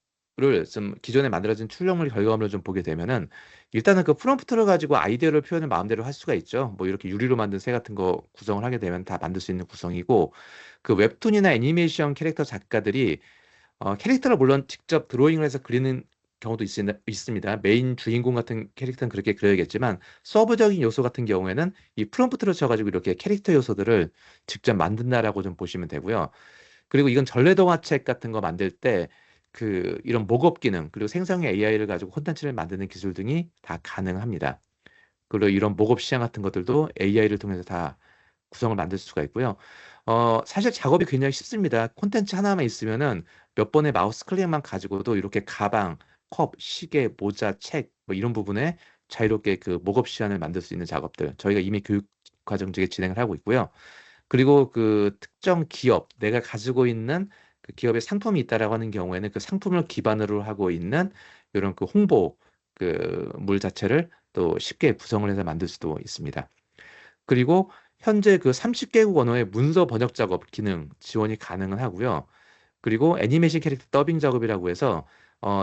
좀 기존에 만들어진 출력물 결과물을 좀 보게 되면은 일단은 그 프롬프트를 가지고 아이디어를 표현을 마음대로 할 수가 있죠. 뭐 이렇게 유리로 만든 새 같은 거 구성을 하게 되면 다 만들 수 있는 구성이고 그 웹툰이나 애니메이션 캐릭터 작가들이 캐릭터를 물론 직접 드로잉을 해서 그리는 경우도 있습니다. 메인 주인공 같은 캐릭터는 그렇게 그려야겠지만 서브적인 요소 같은 경우에는 이 프롬프트를 쳐가지고 이렇게 캐릭터 요소들을 직접 만든다라고 좀 보시면 되고요. 그리고 이건 전래동화책 같은 거 만들 때 그 이런 목업 기능 그리고 생성형 AI를 가지고 콘텐츠를 만드는 기술 등이 다 가능합니다. 그리고 이런 목업 시장 같은 것들도 AI를 통해서 다 구성을 만들 수가 있고요. 사실 작업이 굉장히 쉽습니다. 콘텐츠 하나만 있으면은 몇 번의 마우스 클릭만 가지고도 이렇게 가방, 컵, 시계, 모자, 책, 뭐 이런 부분에 자유롭게 그 목업 시안을 만들 수 있는 작업들 저희가 이미 교육 과정 중에 진행을 하고 있고요. 그리고 그 특정 기업, 내가 가지고 있는 그 기업의 상품이 있다라고 하는 경우에는 그 상품을 기반으로 하고 있는 이런 그 홍보 그 물 자체를 또 쉽게 구성을 해서 만들 수도 있습니다. 그리고 현재 그 30개국 언어의 문서 번역 작업 기능 지원이 가능은 하고요. 그리고 애니메이션 캐릭터 더빙 작업이라고 해서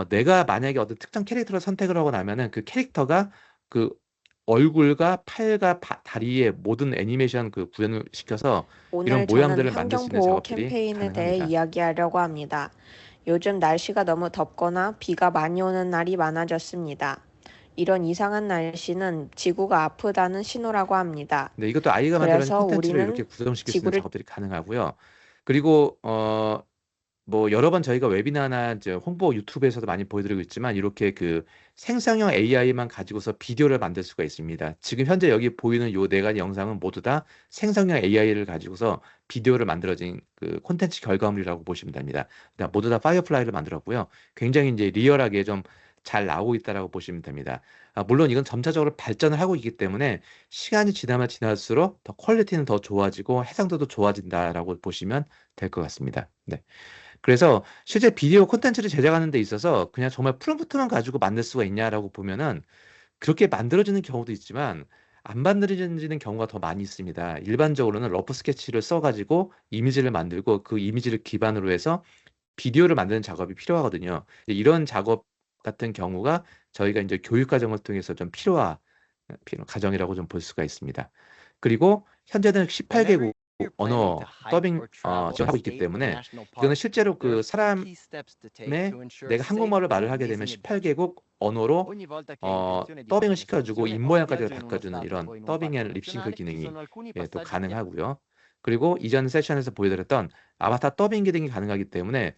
내가 만약에 어떤 특정 캐릭터를 선택을 하고 나면은 그 캐릭터가 그 얼굴과 팔과 다리에 모든 애니메이션 그 구현을 시켜서 이런 오늘 저는 모양들을 만들 수 있는 환경보호 작업들이 캠페인에 대해 가능합니다. 이야기하려고 합니다. 요즘 날씨가 너무 덥거나 비가 많이 오는 날이 많아졌습니다. 이런 이상한 날씨는 지구가 아프다는 신호라고 합니다. 네, 이것도 아이가 만들어낸 그래서 콘텐츠를 이렇게 우리는 구성시킬 수 있는 지구를 작업들이 가능하고요. 그리고 뭐 여러 번 저희가 웨비나나 이제 홍보 유튜브에서도 많이 보여드리고 있지만 이렇게 그 생성형 AI만 가지고서 비디오를 만들 수가 있습니다. 지금 현재 여기 보이는 요 네 가지 영상은 모두 다 생성형 AI를 가지고서 비디오를 만들어진 그 콘텐츠 결과물이라고 보시면 됩니다. 그러니까 모두 다 파이어플라이를 만들었고요. 굉장히 이제 리얼하게 좀 잘 나오고 있다라고 보시면 됩니다. 물론 이건 점차적으로 발전을 하고 있기 때문에 시간이 지나면 지날수록 더 퀄리티는 더 좋아지고 해상도도 좋아진다라고 보시면 될 것 같습니다. 네. 그래서 실제 비디오 콘텐츠를 제작하는 데 있어서 그냥 정말 프롬프트만 가지고 만들 수가 있냐라고 보면은 그렇게 만들어지는 경우도 있지만 안 만들어지는 경우가 더 많이 있습니다. 일반적으로는 러프 스케치를 써가지고 이미지를 만들고 그 이미지를 기반으로 해서 비디오를 만드는 작업이 필요하거든요. 이런 작업 같은 경우가 저희가 이제 교육 과정을 통해서 좀 필요한 과정이라고 좀 볼 수가 있습니다. 그리고 현재는 18개국 언어 더빙 지원하고 있기 때문에 이거는 실제로 그 사람의 내가 한국말을 말을 하게 되면 18개국 언어로 더빙을 시켜주고 입모양까지 바꿔주는 이런 더빙 앤 립싱크 기능이 또 가능하고요. 그리고 이전 세션에서 보여드렸던 아바타 더빙 기능이 가능하기 때문에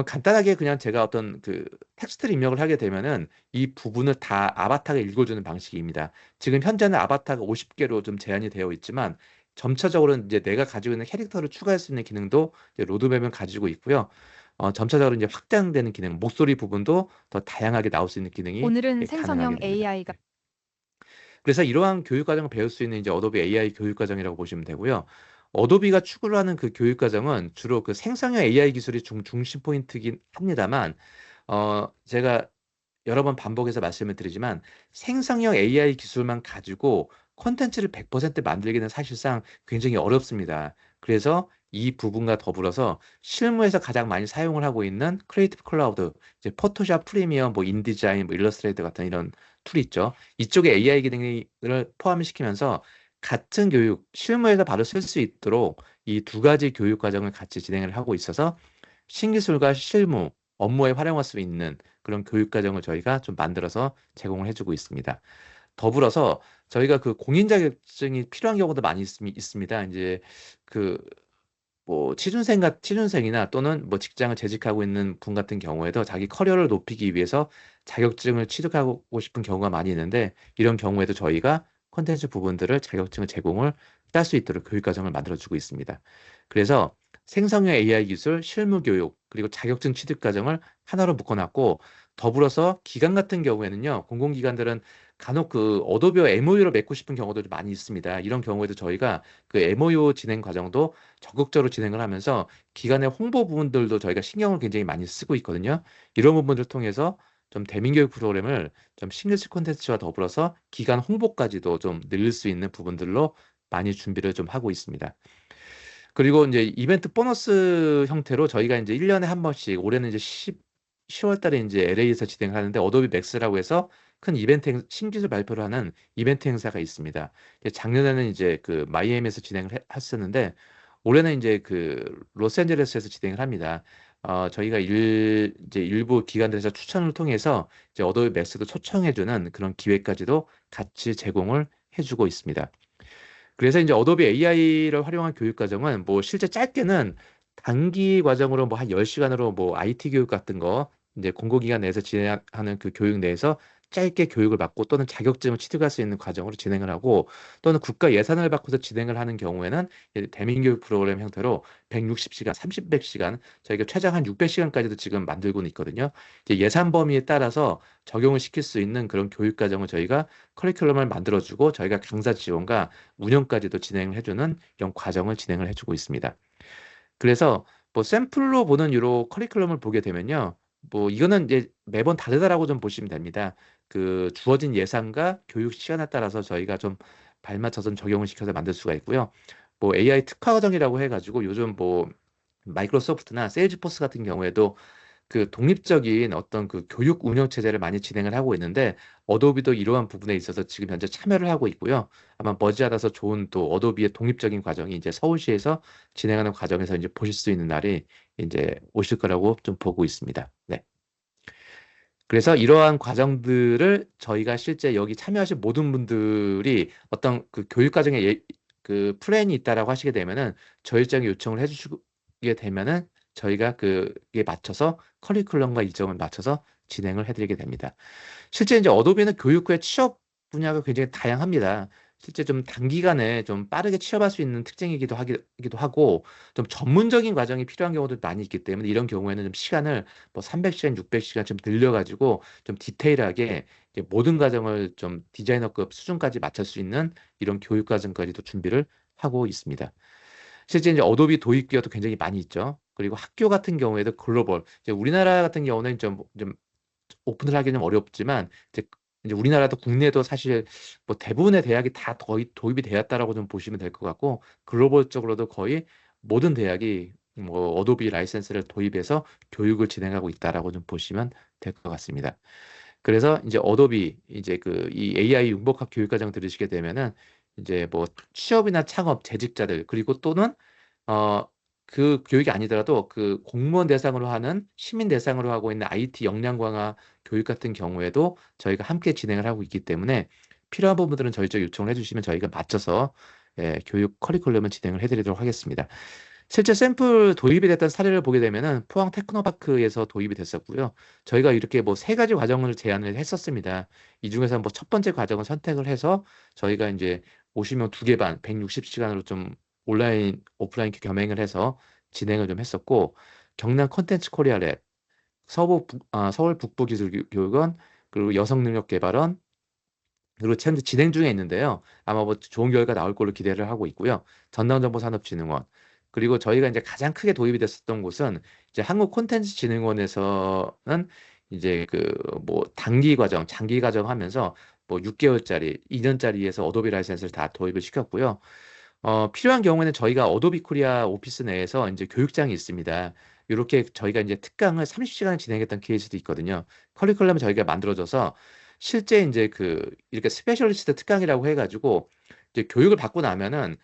간단하게 그냥 제가 어떤 그 텍스트를 입력을 하게 되면은 이 부분을 다 아바타가 읽어주는 방식입니다. 지금 현재는 아바타가 50개로 좀 제한이 되어 있지만 점차적으로 이제 내가 가지고 있는 캐릭터를 추가할 수 있는 기능도 이제 로드맵을 가지고 있고요. 점차적으로 이제 확장되는 기능, 목소리 부분도 더 다양하게 나올 수 있는 기능이 오늘은 가능하게 생성형 됩니다. AI가 그래서 이러한 교육 과정을 배울 수 있는 이제 어도비 AI 교육 과정이라고 보시면 되고요. 어도비가 추구를 하는 그 교육 과정은 주로 그 생성형 AI 기술이 중심 포인트긴 합니다만, 제가 여러 번 반복해서 말씀을 드리지만 생성형 AI 기술만 가지고 콘텐츠를 100% 만들기는 사실상 굉장히 어렵습니다. 그래서 이 부분과 더불어서 실무에서 가장 많이 사용을 하고 있는 크리에이티브 클라우드, 이제 포토샵, 프리미어, 뭐 인디자인, 뭐 일러스트레이터 같은 이런 툴이 있죠. 이쪽에 AI 기능을 포함시키면서 같은 교육, 실무에서 바로 쓸 수 있도록 이 두 가지 교육 과정을 같이 진행을 하고 있어서 신기술과 실무, 업무에 활용할 수 있는 그런 교육 과정을 저희가 좀 만들어서 제공을 해주고 있습니다. 더불어서 저희가 그 공인 자격증이 필요한 경우도 많이 있습니다. 이제 그 뭐 취준생이나 또는 뭐 직장을 재직하고 있는 분 같은 경우에도 자기 커리어를 높이기 위해서 자격증을 취득하고 싶은 경우가 많이 있는데 이런 경우에도 저희가 콘텐츠 부분들을 자격증을 제공을 할 수 있도록 교육 과정을 만들어주고 있습니다. 그래서 생성형 AI 기술, 실무 교육, 그리고 자격증 취득 과정을 하나로 묶어놨고 더불어서 기관 같은 경우에는요, 공공기관들은 간혹 그 어도비와 MOU를 맺고 싶은 경우도 많이 있습니다. 이런 경우에도 저희가 그 MOU 진행 과정도 적극적으로 진행을 하면서 기관의 홍보 부분들도 저희가 신경을 굉장히 많이 쓰고 있거든요. 이런 부분들을 통해서 좀 대민교육 프로그램을 좀 싱글스 콘텐츠와 더불어서 기관 홍보까지도 좀 늘릴 수 있는 부분들로 많이 준비를 좀 하고 있습니다. 그리고 이제 이벤트 보너스 형태로 저희가 이제 1년에 한 번씩 올해는 이제 10월 달에 이제 LA에서 진행하는데 어도비 맥스라고 해서 큰 신기술 발표를 하는 이벤트 행사가 있습니다. 작년에는 이제 그 마이애미에서 진행을 했었는데 올해는 이제 그 로스앤젤레스에서 진행을 합니다. 저희가 이제 일부 기관들에서 추천을 통해서 이제 어도비 맥스도 초청해주는 그런 기회까지도 같이 제공을 해주고 있습니다. 그래서 이제 어도비 AI를 활용한 교육 과정은 뭐 실제 짧게는 단기 과정으로 뭐 한 10시간으로 뭐 IT 교육 같은 거 이제 공공기관 내에서 진행하는 그 교육 내에서 짧게 교육을 받고 또는 자격증을 취득할 수 있는 과정으로 진행을 하고 또는 국가 예산을 받고서 진행을 하는 경우에는 대민교육 프로그램 형태로 160시간, 30시간 저희가 최장 한 600시간까지도 지금 만들고는 있거든요. 이제 예산 범위에 따라서 적용을 시킬 수 있는 그런 교육 과정을 저희가 커리큘럼을 만들어주고 저희가 강사 지원과 운영까지도 진행을 해주는 이런 과정을 진행을 해주고 있습니다. 그래서 뭐 샘플로 보는 유로 커리큘럼을 보게 되면요. 뭐 이거는 이제 매번 다르다라고 좀 보시면 됩니다. 그 주어진 예산과 교육 시간에 따라서 저희가 좀 발맞춰서 적용을 시켜서 만들 수가 있고요. 뭐 AI 특화 과정이라고 해가지고 요즘 뭐 마이크로소프트나 세일즈포스 같은 경우에도 그 독립적인 어떤 그 교육 운영 체제를 많이 진행을 하고 있는데 어도비도 이러한 부분에 있어서 지금 현재 참여를 하고 있고요. 아마 머지않아서 좋은 또 어도비의 독립적인 과정이 이제 서울시에서 진행하는 과정에서 이제 보실 수 있는 날이 이제 오실 거라고 좀 보고 있습니다. 네. 그래서 이러한 과정들을 저희가 실제 여기 참여하신 모든 분들이 어떤 그 교육 과정에 그 플랜이 있다라고 하시게 되면은 저희 입장에 요청을 해주시게 되면은 저희가 그에 맞춰서 커리큘럼과 일정을 맞춰서 진행을 해드리게 됩니다. 실제 이제 어도비는 교육 후에 취업 분야가 굉장히 다양합니다. 실제 좀 단기간에 좀 빠르게 취업할 수 있는 특징이기도 하고 좀 전문적인 과정이 필요한 경우도 많이 있기 때문에 이런 경우에는 좀 시간을 뭐 300시간, 600시간 좀 늘려가지고 좀 디테일하게 이제 모든 과정을 좀 디자이너급 수준까지 맞출 수 있는 이런 교육 과정까지도 준비를 하고 있습니다. 실제 이제 어도비 도입 기업도 굉장히 많이 있죠. 그리고 학교 같은 경우에도 글로벌, 이제 우리나라 같은 경우는 좀 오픈을 하기 좀 어렵지만 이제 우리나라도 국내도 사실 뭐 대부분의 대학이 다 거의 도입이 되었다라고 좀 보시면 될 것 같고 글로벌적으로도 거의 모든 대학이 뭐 어도비 라이센스를 도입해서 교육을 진행하고 있다라고 좀 보시면 될 것 같습니다. 그래서 이제 어도비 이제 그 이 AI 융복합 교육과정 들으시게 되면은 이제 뭐 취업이나 창업 재직자들 그리고 또는 그 교육이 아니더라도 그 공무원 대상으로 하는 시민 대상으로 하고 있는 IT 역량 강화 교육 같은 경우에도 저희가 함께 진행을 하고 있기 때문에 필요한 부분들은 저희 쪽 요청을 해주시면 저희가 맞춰서 교육 커리큘럼을 진행을 해드리도록 하겠습니다. 실제 샘플 도입이 됐던 사례를 보게 되면은 포항 테크노파크에서 도입이 됐었고요. 저희가 이렇게 뭐 3가지 과정을 제안을 했었습니다. 이 중에서 뭐 첫 번째 과정을 선택을 해서 저희가 이제 오시면 2개 반, 160시간으로 좀 온라인, 오프라인 겸행을 해서 진행을 좀 했었고, 경남 콘텐츠 코리아랩, 서울 북부기술교육원, 그리고 여성능력개발원, 그리고 현재 진행 중에 있는데요. 아마 뭐 좋은 결과 나올 걸로 기대를 하고 있고요. 전남정보산업진흥원. 그리고 저희가 이제 가장 크게 도입이 됐었던 곳은 이제 한국콘텐츠진흥원에서는 이제 그 뭐 단기 과정, 장기 과정 하면서 뭐 6개월짜리, 2년짜리에서 어도비 라이센스를 다 도입을 시켰고요. 필요한 경우에는 저희가 어도비 코리아 오피스 내에서 이제 교육장이 있습니다. 이렇게 저희가 이제 특강을 30시간을 진행했던 케이스도 있거든요. 커리큘럼을 저희가 만들어줘서 실제 이제 그 이렇게 스페셜리스트 특강이라고 해가지고 이제 교육을 받고 나면은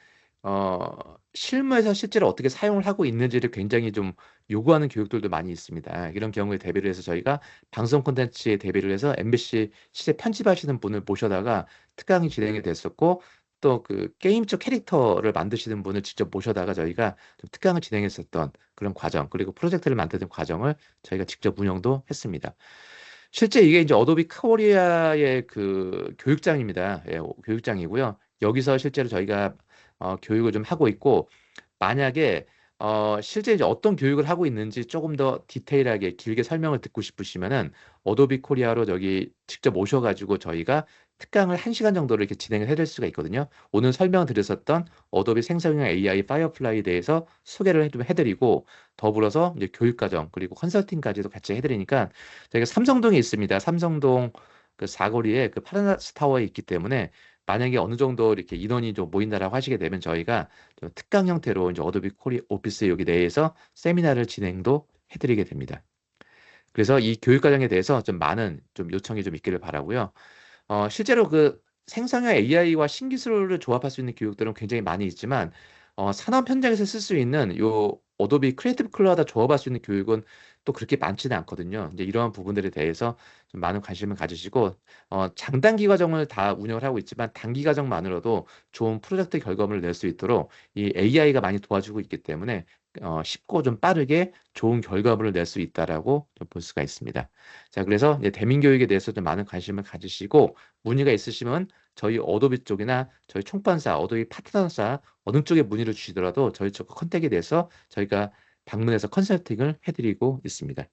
실무에서 실제로 어떻게 사용을 하고 있는지를 굉장히 좀 요구하는 교육들도 많이 있습니다. 이런 경우에 대비를 해서 저희가 방송 콘텐츠에 대비를 해서 MBC 실제 편집하시는 분을 모셔다가 특강이 진행이 됐었고 또 그 게임적 캐릭터를 만드시는 분을 직접 모셔다가 저희가 좀 특강을 진행했었던 그런 과정, 그리고 프로젝트를 만드는 과정을 저희가 직접 운영도 했습니다. 실제 이게 이제 어도비 코리아의 그 교육장입니다. 예, 교육장이고요. 여기서 실제로 저희가 교육을 좀 하고 있고, 만약에 실제 이제 어떤 교육을 하고 있는지 조금 더 디테일하게 길게 설명을 듣고 싶으시면은 어도비 코리아로 저기 직접 오셔가지고 저희가 특강을 1시간 정도를 이렇게 진행을 해드릴 수가 있거든요. 오늘 설명드렸었던 어도비 생성형 AI 파이어플라이에 대해서 소개를 좀 해드리고, 더불어서 이제 교육과정 그리고 컨설팅까지도 같이 해드리니까, 저희가 삼성동에 있습니다. 삼성동 그 사거리에 그 파라다이스 타워에 있기 때문에, 만약에 어느 정도 이렇게 인원이 좀 모인다라고 하시게 되면 저희가 좀 특강 형태로 이제 어도비 코리 오피스 여기 내에서 세미나를 진행도 해드리게 됩니다. 그래서 이 교육 과정에 대해서 좀 많은 좀 요청이 좀 있기를 바라고요. 실제로 그 생성형 AI와 신기술을 조합할 수 있는 교육들은 굉장히 많이 있지만, 산업 현장에서 쓸 수 있는 요 어도비 크리에이티브 클라우드 조합할 수 있는 교육은 또 그렇게 많지는 않거든요. 이제 이러한 부분들에 대해서 좀 많은 관심을 가지시고, 장단기 과정을 다 운영을 하고 있지만 단기 과정만으로도 좋은 프로젝트 결과물을 낼 수 있도록 이 AI가 많이 도와주고 있기 때문에 쉽고 좀 빠르게 좋은 결과물을 낼 수 있다라고 좀 볼 수가 있습니다. 자, 그래서 이제 대민교육에 대해서 좀 많은 관심을 가지시고, 문의가 있으시면 저희 어도비 쪽이나 저희 총판사, 어도비 파트너사 어느 쪽에 문의를 주시더라도 저희 쪽 컨택에 대해서 저희가 방문해서 컨설팅을 해드리고 있습니다.